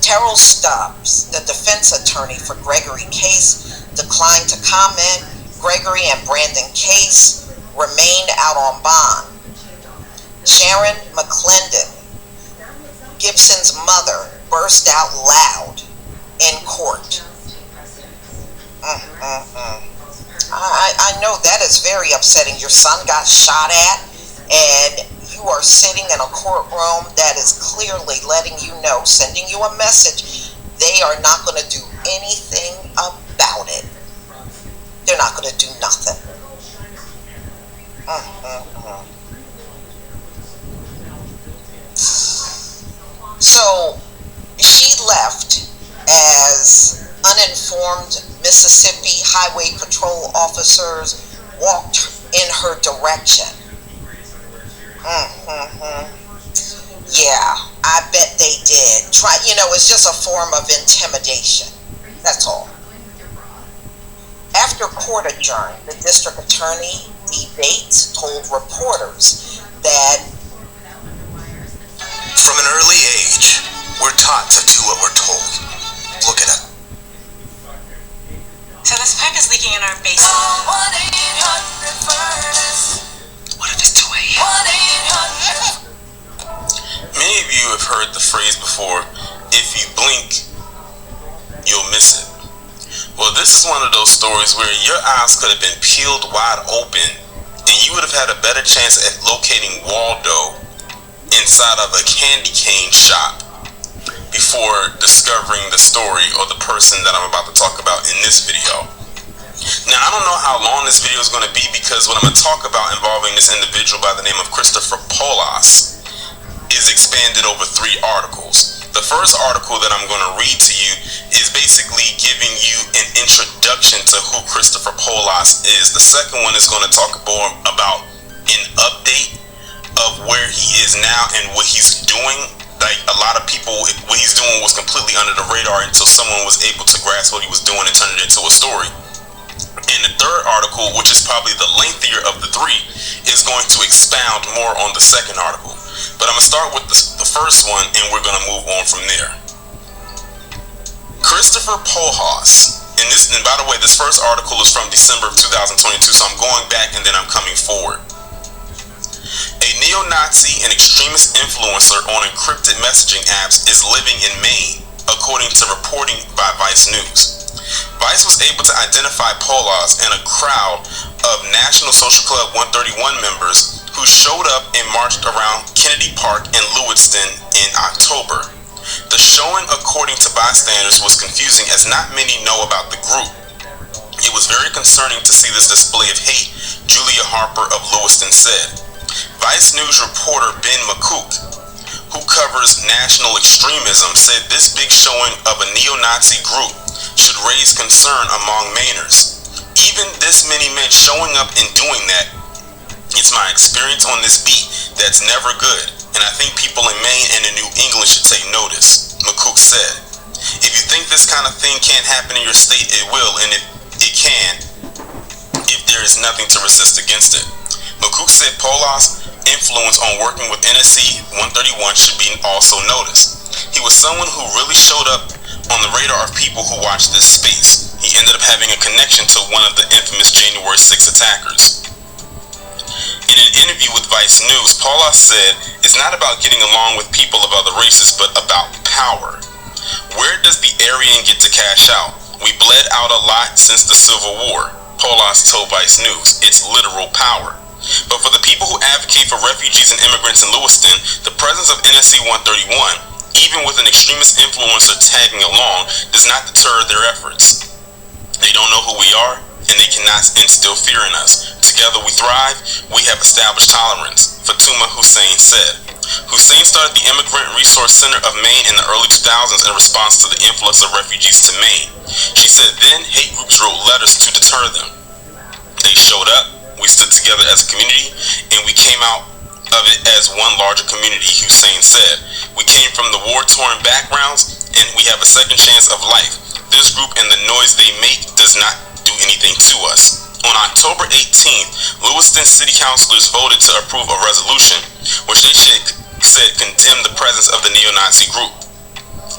Terrell Stubbs, the defense attorney for Gregory Case, declined to comment. Gregory and Brandon Case remained out on bond. Sharon McClendon, Gibson's mother, burst out loud in court. I know that is very upsetting. Your son got shot at, and you are sitting in a courtroom that is clearly letting you know, sending you a message, they are not going to do anything about it. They're not going to do nothing. So she left as uninformed Mississippi Highway Patrol officers walked in her direction. Yeah, I bet they did. It's just a form of intimidation. That's all. After court adjourned, the district attorney, Dee Bates, told reporters that from an early age, we're taught to do what we're told. Look at it. So this pipe is leaking in our basement. What if it's 2 a.m.? Many of you have heard the phrase before, if you blink, you'll miss it. Well, this is one of those stories where your eyes could have been peeled wide open and you would have had a better chance at locating Waldo inside of a candy cane shop before discovering the story or the person that I'm about to talk about in this video. Now, I don't know how long this video is going to be, because what I'm going to talk about involving this individual by the name of Christopher Polas is expanded over 3 articles. The first article that I'm going to read to you is basically giving you an introduction to who Christopher Polas is. The second one is going to talk more about an update of where he is now and what he's doing. Like, a lot of people, what he's doing was completely under the radar until someone was able to grasp what he was doing and turn it into a story. And the third article, which is probably the lengthier of the 3, is going to expound more on the second article. But I'm going to start with the first one, and we're going to move on from there. Christopher Polas, and by the way, this first article is from December of 2022, so I'm going back and then I'm coming forward. A neo-Nazi and extremist influencer on encrypted messaging apps is living in Maine, according to reporting by Vice News. Vice was able to identify Polas and a crowd of National Social Club 131 members who showed up and marched around Kennedy Park in Lewiston in October. The showing, according to bystanders, was confusing as not many know about the group. It was very concerning to see this display of hate, Julia Harper of Lewiston said. Vice News reporter Ben McCook, who covers national extremism, said this big showing of a neo-Nazi group should raise concern among Mainers. Even this many men showing up and doing that, it's my experience on this beat, that's never good, and I think people in Maine and in New England should take notice, McCook said. If you think this kind of thing can't happen in your state, it will, and if it can, if there is nothing to resist against it. McCook said Polas' influence on working with NSC 131 should be also noticed. He was someone who really showed up on the radar of people who watched this space. He ended up having a connection to one of the infamous January 6 attackers. In an interview with Vice News, Polas said, "It's not about getting along with people of other races, but about power. Where does the Aryan get to cash out? We bled out a lot since the Civil War," Polas told Vice News. "It's literal power. But for the people who advocate for refugees and immigrants in Lewiston, the presence of NSC 131, even with an extremist influencer tagging along, does not deter their efforts. They don't know who we are, and they cannot instill fear in us. Together we thrive. We have established tolerance," Fatuma Hussein said. Hussein started the Immigrant Resource Center of Maine in the early 2000s in response to the influx of refugees to Maine. She said then hate groups wrote letters to deter them. They showed up, we stood together as a community, and we came out of it as one larger community, Hussein said. "We came from the war-torn backgrounds, and we have a second chance of life. This group and the noise they make does not do anything to us." On October 18th, Lewiston City Councilors voted to approve a resolution which they said condemned the presence of the neo-Nazi group.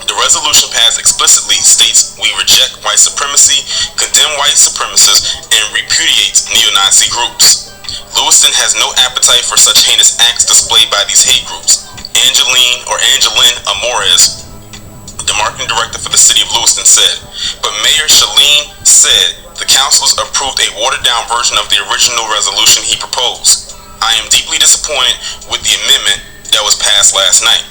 The resolution passed explicitly states we reject white supremacy, condemn white supremacists, and repudiates neo-Nazi groups. Lewiston has no appetite for such heinous acts displayed by these hate groups. Angeline Amores, the marketing director for the city of Lewiston, said. But Mayor Shalene said the councilors approved a watered-down version of the original resolution he proposed. "I am deeply disappointed with the amendment that was passed last night.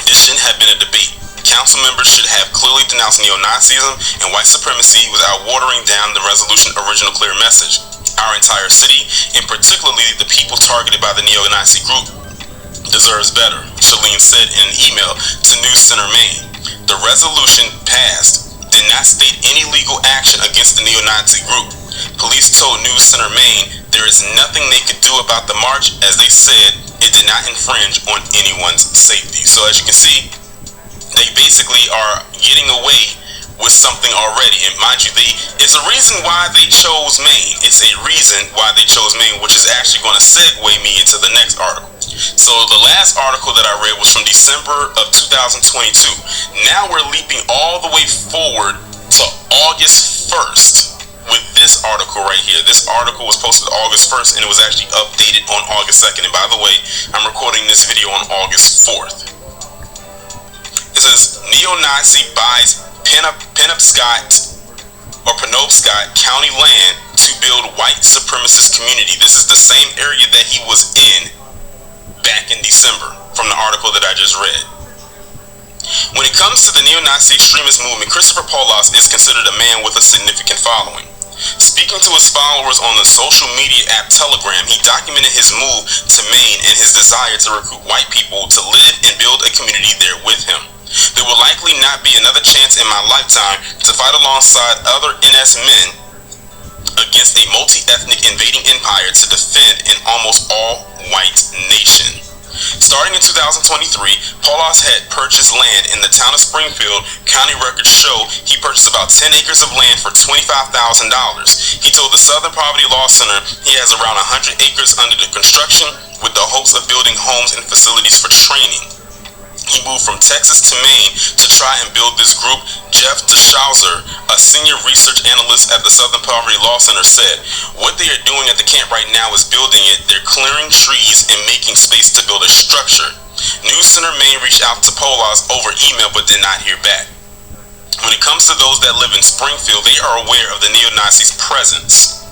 This shouldn't have been a debate. Council members should have clearly denounced neo-Nazism and white supremacy without watering down the resolution's original clear message. Our entire city, and particularly the people targeted by the neo-Nazi group, deserves better," Shalene said in an email to News Center Maine. The resolution passed did not state any legal action against the neo-Nazi group. Police told News Center Maine there is nothing they could do about the march, as they said it did not infringe on anyone's safety. So as you can see, they basically are getting away with something already. And mind you, it's a reason why they chose Maine. It's a reason why they chose Maine, which is actually going to segue me into the next article. So the last article that I read was from December of 2022. Now we're leaping all the way forward to August 1st with this article right here. This article was posted August 1st and it was actually updated on August 2nd. And by the way, I'm recording this video on August 4th. It says, neo-Nazi buys Penobscot County land to build white supremacist community. This is the same area that he was in back in December from the article that I just read. When it comes to the neo-Nazi extremist movement, Christopher Paulos is considered a man with a significant following. Speaking to his followers on the social media app Telegram, he documented his move to Maine and his desire to recruit white people to live and build a community there with him. There will likely not be another chance in my lifetime to fight alongside other NS men against a multi-ethnic invading empire to defend an almost all-white nation. Starting in 2023, Paulos had purchased land in the town of Springfield. County records show he purchased about 10 acres of land for $25,000. He told the Southern Poverty Law Center he has around 100 acres under the construction with the hopes of building homes and facilities for training. He moved from Texas to Maine to try and build this group. Jeff DeShauser, a senior research analyst at the Southern Poverty Law Center, said, "What they are doing at the camp right now is building it. They're clearing trees and making space to build a structure." News Center Maine reached out to Paulos over email but did not hear back. When it comes to those that live in Springfield, they are aware of the neo-Nazis' presence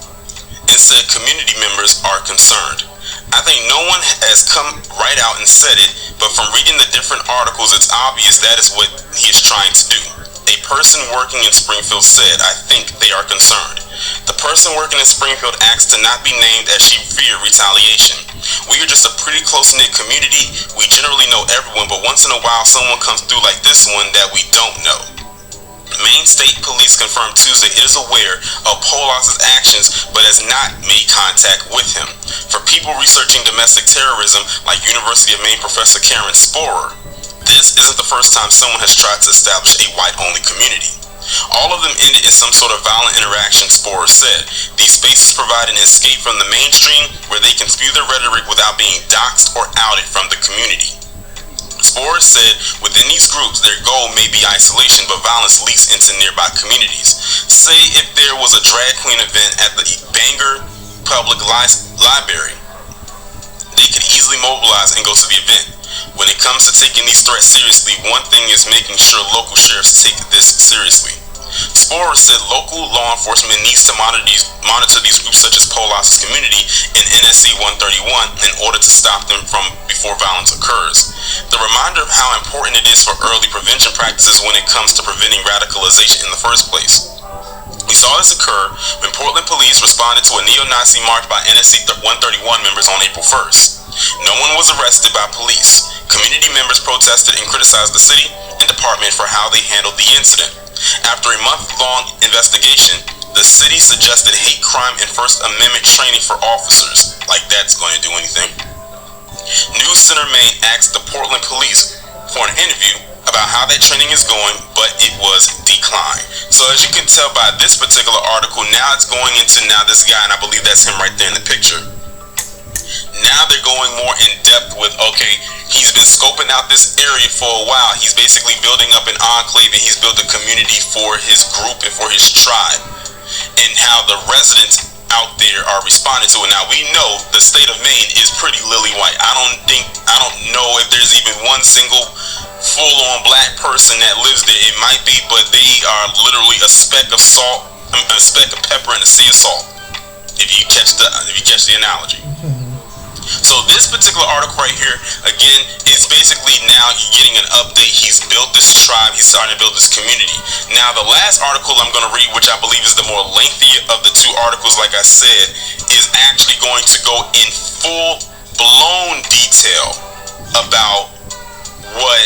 and said community members are concerned. I think no one has come right out and said it, but from reading the different articles, it's obvious that is what he is trying to do. A person working in Springfield said, "I think they are concerned." The person working in Springfield asked to not be named as she feared retaliation. "We are just a pretty close-knit community. We generally know everyone, but once in a while someone comes through like this one that we don't know." Maine State Police confirmed Tuesday it is aware of Paulos' actions but has not made contact with him. For people researching domestic terrorism, like University of Maine professor Karen Sporer, this isn't the first time someone has tried to establish a white-only community. All of them ended in some sort of violent interaction, Sporer said. These spaces provide an escape from the mainstream where they can spew their rhetoric without being doxxed or outed from the community. Sporer said within these groups, their goal may be isolation, but violence leaks into nearby communities. Say if there was a drag queen event at the Bangor Public Library, they could easily mobilize and go to the event. When it comes to taking these threats seriously, one thing is making sure local sheriffs take this seriously. Sporer said local law enforcement needs to monitor these groups such as Paulos' community in NSC 131 in order to stop them from before violence occurs. The reminder of how important it is for early prevention practices when it comes to preventing radicalization in the first place. We saw this occur when Portland police responded to a neo-Nazi march by NSC 131 members on April 1st. No one was arrested by police. Community members protested and criticized the city and department for how they handled the incident. After a month-long investigation, the city suggested hate crime and First Amendment training for officers. Like that's going to do anything. News Center Maine asked the Portland police for an interview about how that training is going, but it was declined. So as you can tell by this particular article, now it's going into this guy, and I believe that's him right there in the picture. Now they're going more in depth with, okay, he's been scoping out this area for a while. He's basically building up an enclave and he's built a community for his group and for his tribe. And how the residents out there are responding to it. Now we know the state of Maine is pretty lily white. I don't know if there's even one single full-on black person that lives there. It might be, but they are literally a speck of salt, a speck of pepper in a sea of salt. If you catch the analogy. So this particular article right here, again, is basically now you're getting an update. He's built this tribe. He's starting to build this community. Now, the last article I'm going to read, which I believe is the more lengthy of the two articles, like I said, is actually going to go in full-blown detail about what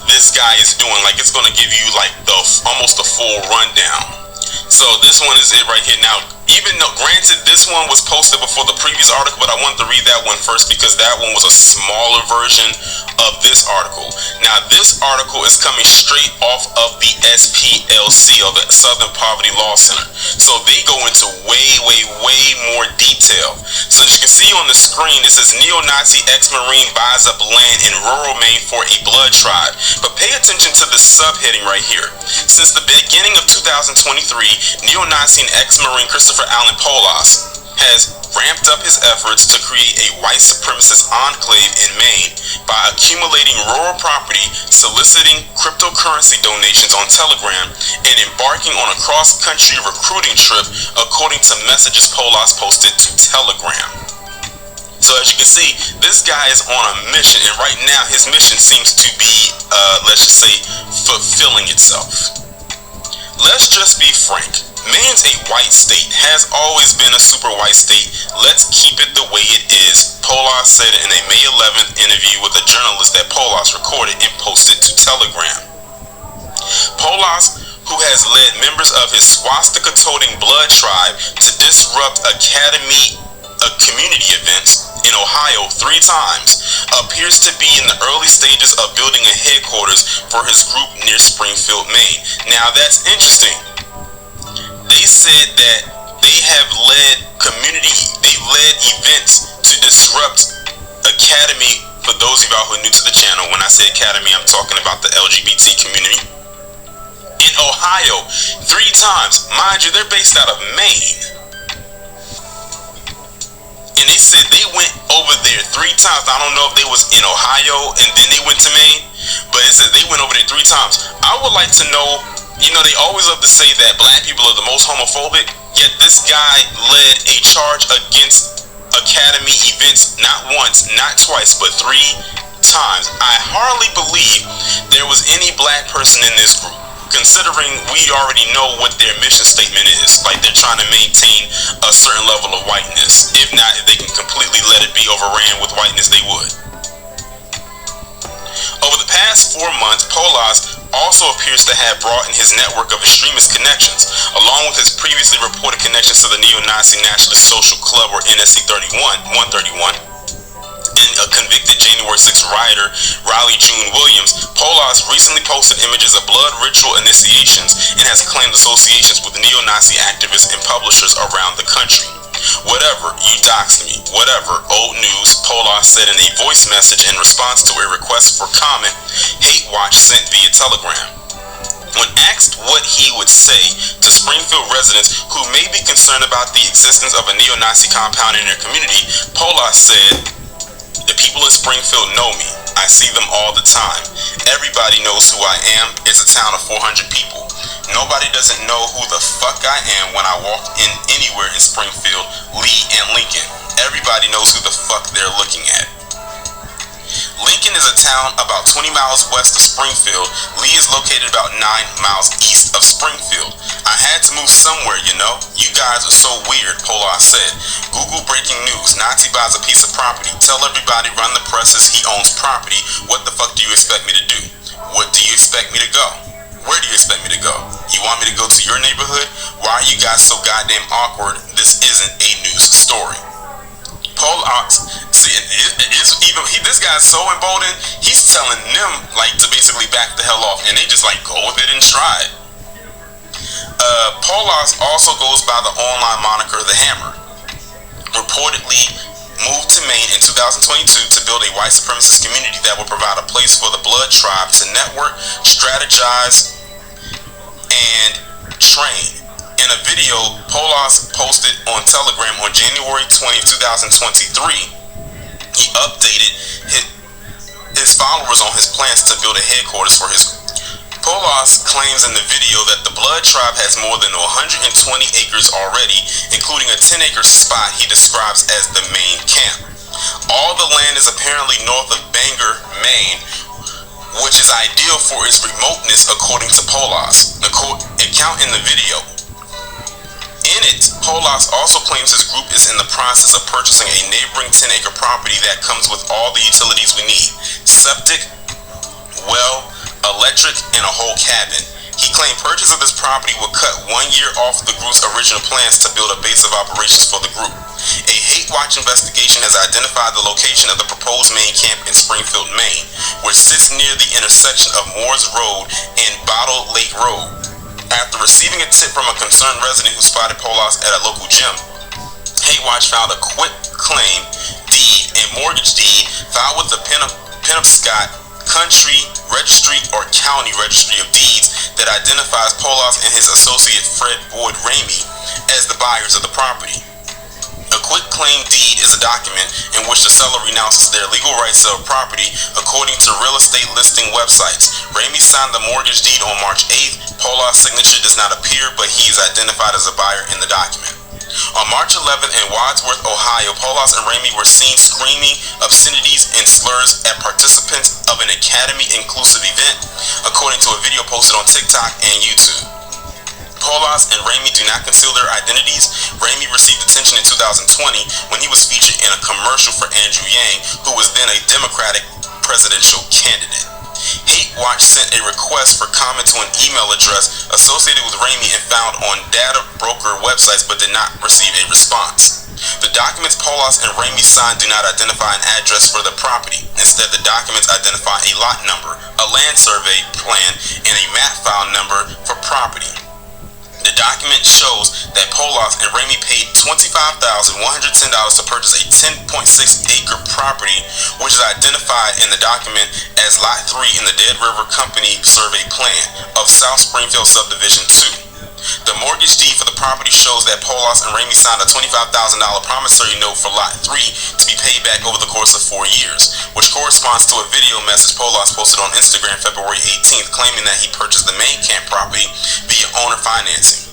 this guy is doing. Like, it's going to give you, like, almost a full rundown. So this one is it right here. Now, even though, granted, this one was posted before the previous article, but I wanted to read that one first because that one was a smaller version of this article. Now, this article is coming straight off of the SPLC, or the Southern Poverty Law Center. So they go into way more detail. So as you can see on the screen, it says neo-Nazi ex-Marine buys up land in rural Maine for a blood tribe. But pay attention to the subheading right here. Since the beginning of 2023, neo-Nazi and ex-Marine Christopher Allen Paulos has ramped up his efforts to create a white supremacist enclave in Maine by accumulating rural property, soliciting cryptocurrency donations on Telegram, and embarking on a cross-country recruiting trip, according to messages Polas posted to Telegram. So as you can see, this guy is on a mission, and right now his mission seems to be, let's just say, fulfilling itself. Let's just be frank. Maine's a white state, has always been a super white state. Let's keep it the way it is, Polas said in a May 11th interview with a journalist that Polas recorded and posted to Telegram. Polas, who has led members of his swastika-toting blood tribe to disrupt community events in Ohio 3 times, appears to be in the early stages of building a headquarters for his group near Springfield, Maine. Now that's interesting. They said that they have led events to disrupt Academy. For those of y'all who are new to the channel, when I say Academy, I'm talking about the LGBT community in Ohio 3 times. Mind you, they're based out of Maine. And they said they went over there 3 times. I don't know if they was in Ohio and then they went to Maine, but it said they went over there 3 times. I would like to know, they always love to say that black people are the most homophobic, yet this guy led a charge against Academy events not once, not twice, but 3 times. I hardly believe there was any black person in this group, considering we already know what their mission statement is. Like, they're trying to maintain a certain level of whiteness. If not, if they can completely let it be overran with whiteness, they would. Over the past 4 months, Polas also appears to have brought in his network of extremist connections, along with his previously reported connections to the neo-Nazi Nationalist Social Club, or NSC 131, and a convicted January 6th rioter, Riley June Williams. Polas recently posted images of blood ritual initiations and has claimed associations with neo-Nazi activists and publishers around the country. Whatever, you doxed me. Whatever, old news, Polas said in a voice message in response to a request for comment Hate Watch sent via Telegram. When asked what he would say to Springfield residents who may be concerned about the existence of a neo-Nazi compound in their community, Polas said, "The people in Springfield know me. I see them all the time. Everybody knows who I am. It's a town of 400 people. Nobody doesn't know who the fuck I am when I walk in anywhere in Springfield, Lee, and Lincoln. Everybody knows who the fuck they're looking at." Lincoln is a town about 20 miles west of Springfield. Lee is located about 9 miles east of Springfield. I had to move somewhere, You guys are so weird, Polas said. Google breaking news. Nazi buys a piece of property. Tell everybody, run the presses, he owns property. What the fuck do you expect me to do? What do you expect me to go? Where do you expect me to go? You want me to go to your neighborhood? Why are you guys so goddamn awkward? This isn't a news story. Polas, this guy's so emboldened, he's telling them, to basically back the hell off, and they just, go with it and try it. Polas also goes by the online moniker The Hammer. Reportedly moved to Maine in 2022 to build a white supremacist community that will provide a place for the Blood Tribe to network, strategize, and train. In a video Polas posted on Telegram on January 20, 2023, he updated his followers on his plans to build a headquarters for his. Polas claims in the video that the Blood Tribe has more than 120 acres already, including a 10-acre spot he describes as the main camp. All the land is apparently north of Bangor, Maine, which is ideal for its remoteness, according to Polas' account in the video. In it, Polas also claims his group is in the process of purchasing a neighboring 10-acre property that comes with all the utilities we need: septic, well, electric, and a whole cabin. He claimed purchase of this property will cut 1 year off the group's original plans to build a base of operations for the group. A Hate Watch investigation has identified the location of the proposed main camp in Springfield, Maine, which sits near the intersection of Moores Road and Bottle Lake Road. After receiving a tip from a concerned resident who spotted Polas at a local gym, Hate Watch found a quit claim deed and mortgage deed filed with the Penobscot Country Registry or County Registry of Deeds that identifies Polas and his associate Fred Boyd Ramey as the buyers of the property. quitclaim deed is a document in which the seller renounces their legal rights of property according to real estate listing websites. Ramey signed the mortgage deed on March 8th. Polas' signature does not appear, but he is identified as a buyer in the document. On March 11th in Wadsworth, Ohio, Polas and Ramey were seen screaming obscenities and slurs at participants of an Academy inclusive event, according to a video posted on TikTok and YouTube. Polas and Ramey do not conceal their identities. Ramey received attention in 2020 when he was featured in a commercial for Andrew Yang, who was then a Democratic presidential candidate. Hate Watch sent a request for comment to an email address associated with Ramey and found on data broker websites but did not receive a response. The documents Polas and Ramey signed do not identify an address for the property. Instead, the documents identify a lot number, a land survey plan, and a map file number for property. The document shows that Polas and Ramey paid $25,110 to purchase a 10.6-acre property, which is identified in the document as Lot 3 in the Dead River Company survey plan of South Springfield Subdivision 2. The mortgage deed for the property shows that Polas and Ramey signed a $25,000 promissory note for Lot 3 to be paid back over the course of 4 years, which corresponds to a video message Polas posted on Instagram February 18th claiming that he purchased the main camp property via owner financing.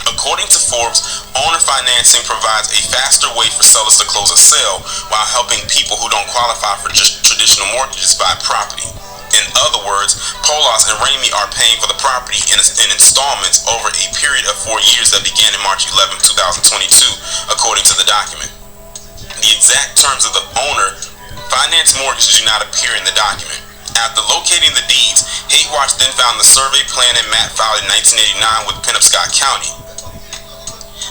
According to Forbes, owner financing provides a faster way for sellers to close a sale while helping people who don't qualify for just traditional mortgages buy property. In other words, Polas and Ramey are paying for the property in installments over a period of 4 years that began in March 11, 2022, according to the document. The exact terms of the owner finance mortgages do not appear in the document. After locating the deeds, Hate Watch then found the survey plan and map filed in 1989 with Penobscot County.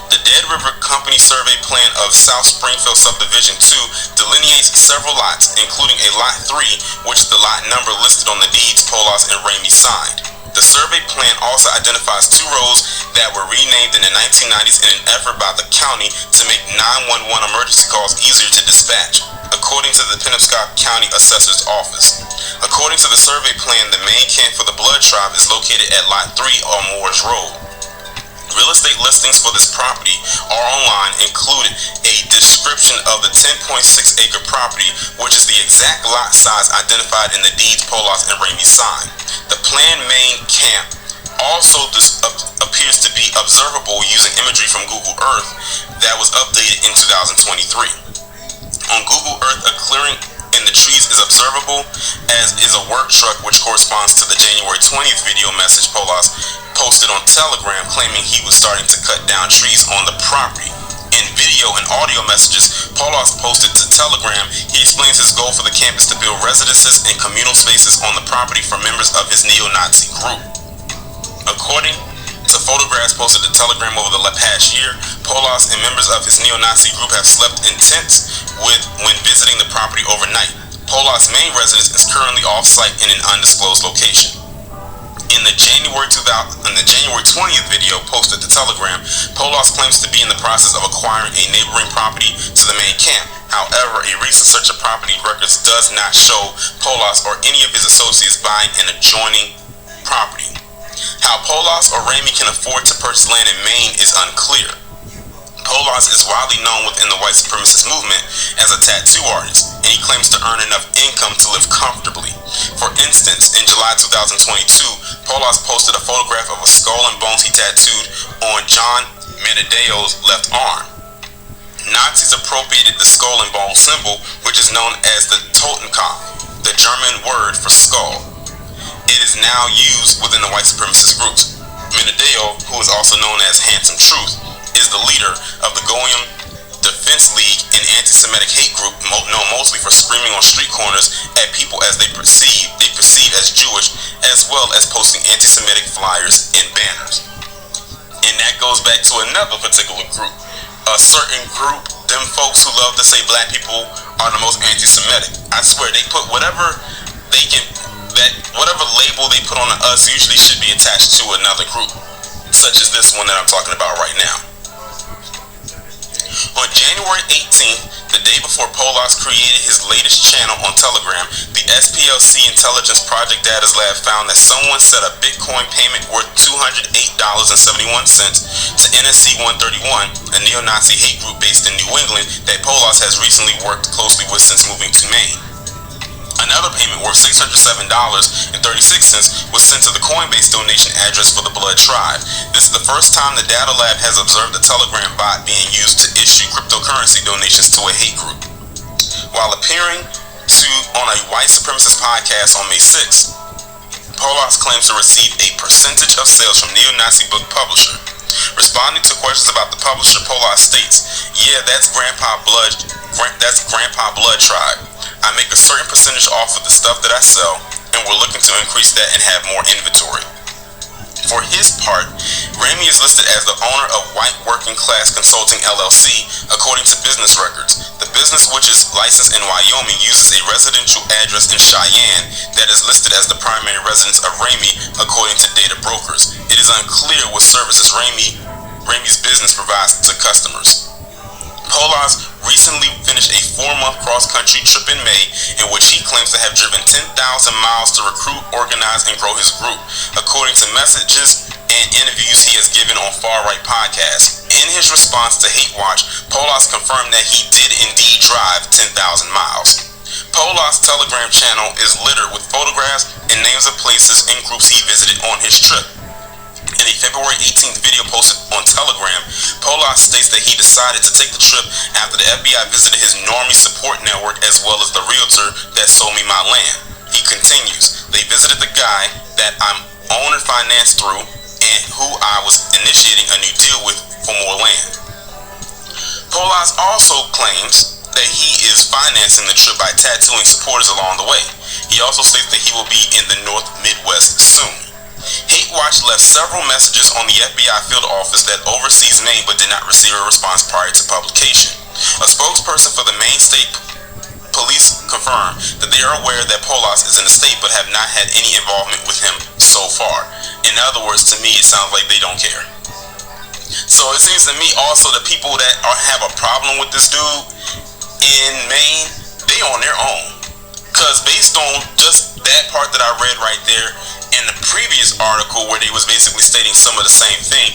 The Dead River Company survey plan of South Springfield Subdivision 2 delineates several lots, including a Lot 3, which is the lot number listed on the deeds Polas and Ramey signed. The survey plan also identifies 2 roads that were renamed in the 1990s in an effort by the county to make 911 emergency calls easier to dispatch, according to the Penobscot County Assessor's Office. According to the survey plan, the main camp for the Blood Tribe is located at Lot 3 on Moores Road. Real estate listings for this property are online, including a description of the 10.6-acre property, which is the exact lot size identified in the deeds Polas and Ramey signed. The planned main camp also appears to be observable using imagery from Google Earth that was updated in 2023. On Google Earth, a clearing in the trees is observable, as is a work truck, which corresponds to the January 20th video message Polas posted on Telegram claiming he was starting to cut down trees on the property. In video and audio messages Polas posted to Telegram, he explains his goal for the camp is to build residences and communal spaces on the property for members of his neo-Nazi group. According to photographs posted to Telegram over the past year, Polas and members of his neo-Nazi group have slept in tents when visiting the property overnight. Polas' main residence is currently off-site in an undisclosed location. In the January 20th video posted to Telegram, Polas claims to be in the process of acquiring a neighboring property to the main camp. However, a recent search of property records does not show Polas or any of his associates buying an adjoining property. How Polas or Ramey can afford to purchase land in Maine is unclear. Polas is widely known within the white supremacist movement as a tattoo artist, and he claims to earn enough income to live comfortably. For instance, in July 2022, Polas posted a photograph of a skull and bones he tattooed on John Menadeo's left arm. Nazis appropriated the skull and bone symbol, which is known as the Totenkopf, the German word for skull. It is now used within the white supremacist groups. Menadeo, who is also known as Handsome Truth, is the leader of the Goyim Defense League, an anti-Semitic hate group known mostly for screaming on street corners at people as they perceive as Jewish, as well as posting anti-Semitic flyers and banners. And that goes back to another particular group, a certain group, them folks who love to say black people are the most anti-Semitic. I swear they put whatever they can, that whatever label they put on us usually should be attached to another group, such as this one that I'm talking about right now. On January 18th, the day before Polas created his latest channel on Telegram, the SPLC Intelligence Project Data Lab found that someone set a Bitcoin payment worth $208.71 to NSC-131, a neo-Nazi hate group based in New England that Polas has recently worked closely with since moving to Maine. Another payment worth $607.36 was sent to the Coinbase donation address for the Blood Tribe. This is the first time the Data Lab has observed the Telegram bot being used to issue cryptocurrency donations to a hate group. While appearing on a white supremacist podcast on May 6th, Polas claims to receive a percentage of sales from neo-Nazi book publisher. Responding to questions about the publisher, Polas states, "Yeah, that's Grandpa Blood Tribe. I make a certain percentage off of the stuff that I sell, and we're looking to increase that and have more inventory." For his part, Ramey is listed as the owner of White Working Class Consulting LLC, according to business records. The business, which is licensed in Wyoming, uses a residential address in Cheyenne that is listed as the primary residence of Ramey, according to data brokers. It is unclear what services Ramey's business provides to customers. Polas recently finished a 4-month cross-country trip in May in which he claims to have driven 10,000 miles to recruit, organize, and grow his group, according to messages and interviews he has given on far-right podcasts. In his response to Hate Watch, Polas confirmed that he did indeed drive 10,000 miles. Polas' Telegram channel is littered with photographs and names of places and groups he visited on his trip. In a February 18th video posted on Telegram, Polas states that he decided to take the trip after the FBI visited his Normie support network as well as the realtor that sold me my land. He continues, "They visited the guy that I'm owned and financed through and who I was initiating a new deal with for more land." Polas also claims that he is financing the trip by tattooing supporters along the way. He also states that he will be in the North Midwest soon. Hate Watch left several messages on the FBI field office that oversees Maine but did not receive a response prior to publication. A spokesperson for the Maine State Police confirmed that they are aware that Polas is in the state but have not had any involvement with him so far. In other words, to me, it sounds like they don't care. So it seems to me also the people that have a problem with this dude in Maine, they on their own. Because based on just that part that I read right there in the previous article where they was basically stating some of the same thing,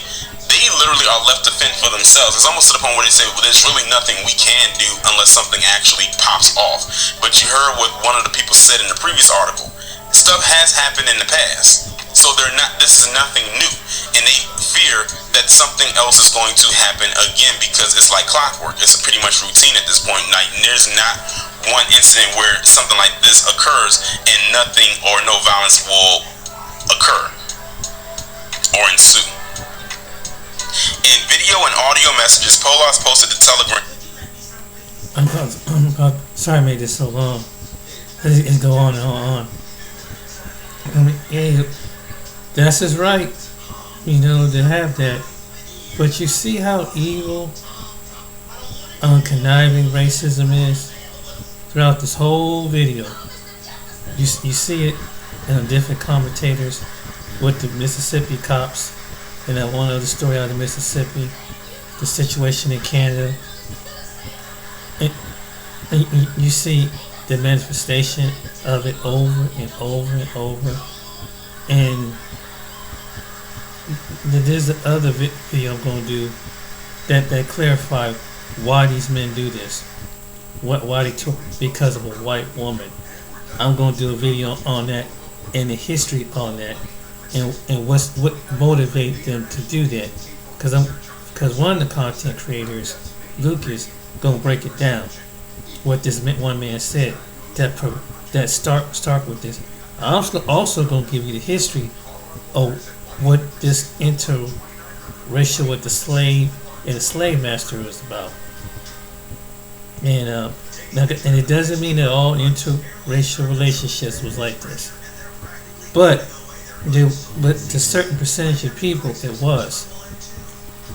they literally are left to fend for themselves. It's almost to the point where they say, well, there's really nothing we can do unless something actually pops off. But you heard what one of the people said in the previous article. Stuff has happened in the past. So this is nothing new. And they fear that something else is going to happen again because it's like clockwork. It's pretty much routine at this point. Like, there's not one incident where something like this occurs and nothing or no violence will occur or ensue. In video and audio messages, Polas posted to Telegram. Sorry I made this so long. It go on and on. I mean, yeah, that's his right, to have that. But you see how evil, conniving racism is throughout this whole video. You see it in different commentators with the Mississippi cops and that one other story out of Mississippi, the situation in Canada. And you see the manifestation of it over and over and over. And there's the other video I'm going to do that clarify why these men do this. Why they took because of a white woman. I'm going to do a video on that and the history on that and what motivates them to do that. Because one of the content creators, Lucas, going to break it down. What this one man said that start with this. I'm also going to give you the history of what this interracial with the slave and the slave master was about. And it doesn't mean that all interracial relationships was like this, but to certain percentage of people it was.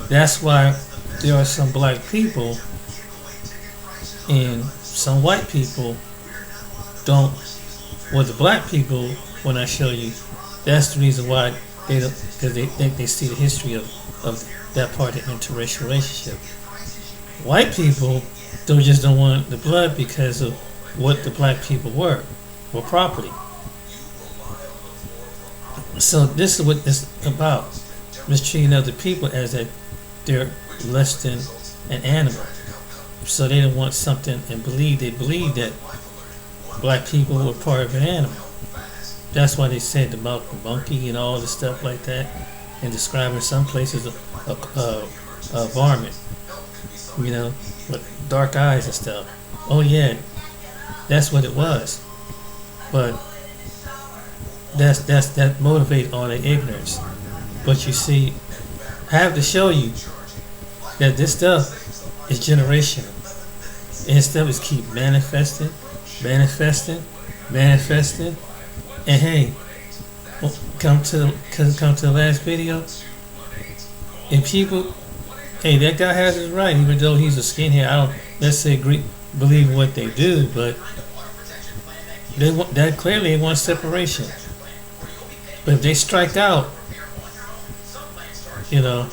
That's why there are some black people and some white people don't. Well, the black people, when I show you, that's the reason why they don't, because they think they see the history of that part of the interracial relationship. White people don't want the blood because of what the black people were property. So this is what it's about: mistreating other people as that they're less than an animal. So they don't want something and they believe that black people were part of an animal. That's why they said about the monkey and all the stuff like that, and describing some places a varmint, you know, with dark eyes and stuff. Oh yeah, that's what it was. But that motivates all their ignorance. But you see, I have to show you that this stuff is generational. And stuff is keep manifesting. And hey, come to the last video. And people, hey, that guy has it right. Even though he's a skinhead, I don't necessarily believe what they do, but they want that clearly. They want separation. But if they strike out, you know.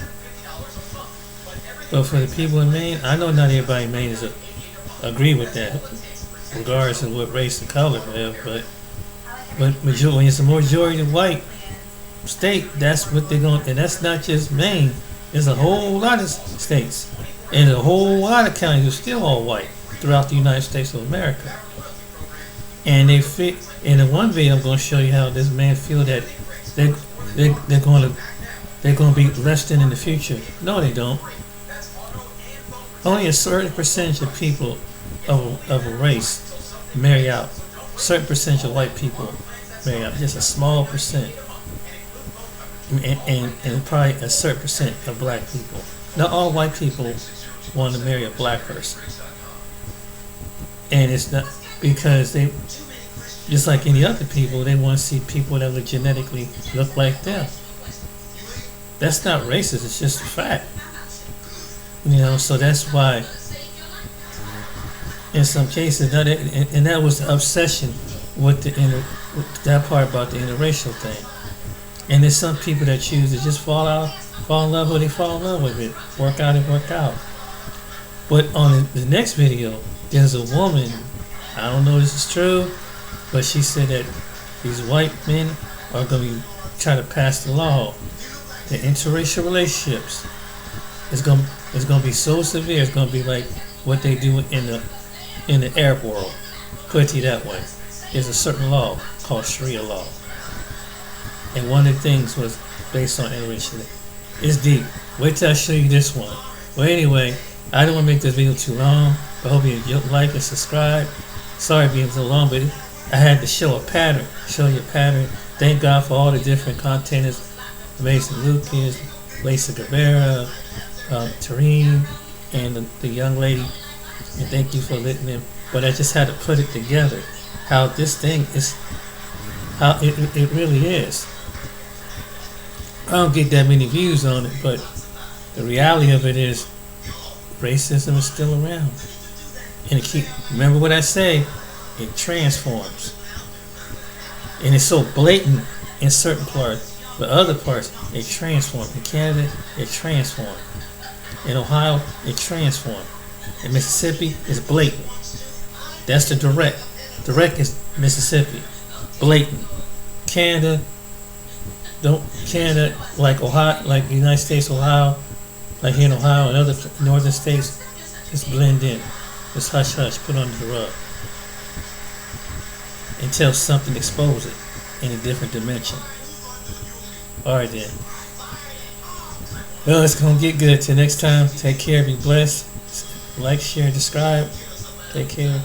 But for the people in Maine, I know not everybody in Maine agree with that, regardless of what race or color they have. But when it's a majority white state, that's what they're going. And that's not just Maine. There's a whole lot of states and a whole lot of counties that are still all white throughout the United States of America. And they fit. In the one video, I'm going to show you how this man feel that they're going to be less than in the future. No, they don't. Only a certain percentage of people of a race marry out. A certain percentage of white people marry out. Just a small percent. And probably a certain percent of black people. Not all white people want to marry a black person. And it's not because they, just like any other people, they want to see people that genetically look like them. That's not racist, it's just a fact. You know, so that's why in some cases, and that was the obsession with with that part about the interracial thing. And there's some people that choose to just fall in love with it, fall in love with it, work out. But on the next video, there's a woman, I don't know if this is true, but she said that these white men are going to try to pass the law that interracial relationships is going to be so severe. It's going to be like what they do in the Arab world. Put it to you that way. There's a certain law called Sharia law, and one of the things was based on interracial. It's deep. Wait till I show you this one. Well, anyway, I don't want to make this video too long, but I hope you like and subscribe. Sorry being so long, but I had to show you a pattern. Thank God for all the different containers. Mason Lucas, Lisa Guevara, Tareen, and the young lady. And thank you for letting them. But I just had to put it together. How this thing is, how it really is. I don't get that many views on it, but the reality of it is racism is still around. And remember what I say, it transforms. And it's so blatant in certain parts. But other parts, it transformed. In Canada, it transformed. In Ohio, it transformed. In Mississippi, it's blatant. That's the direct. Direct is Mississippi. Blatant. Canada, like Ohio, like the United States, Ohio, like here in Ohio and other northern states, just blend in. Just hush hush, put under the rug. Until something exposes it in a different dimension. Alright then. Well, it's gonna get good. Till next time, take care, be blessed. Like, share, subscribe. Take care.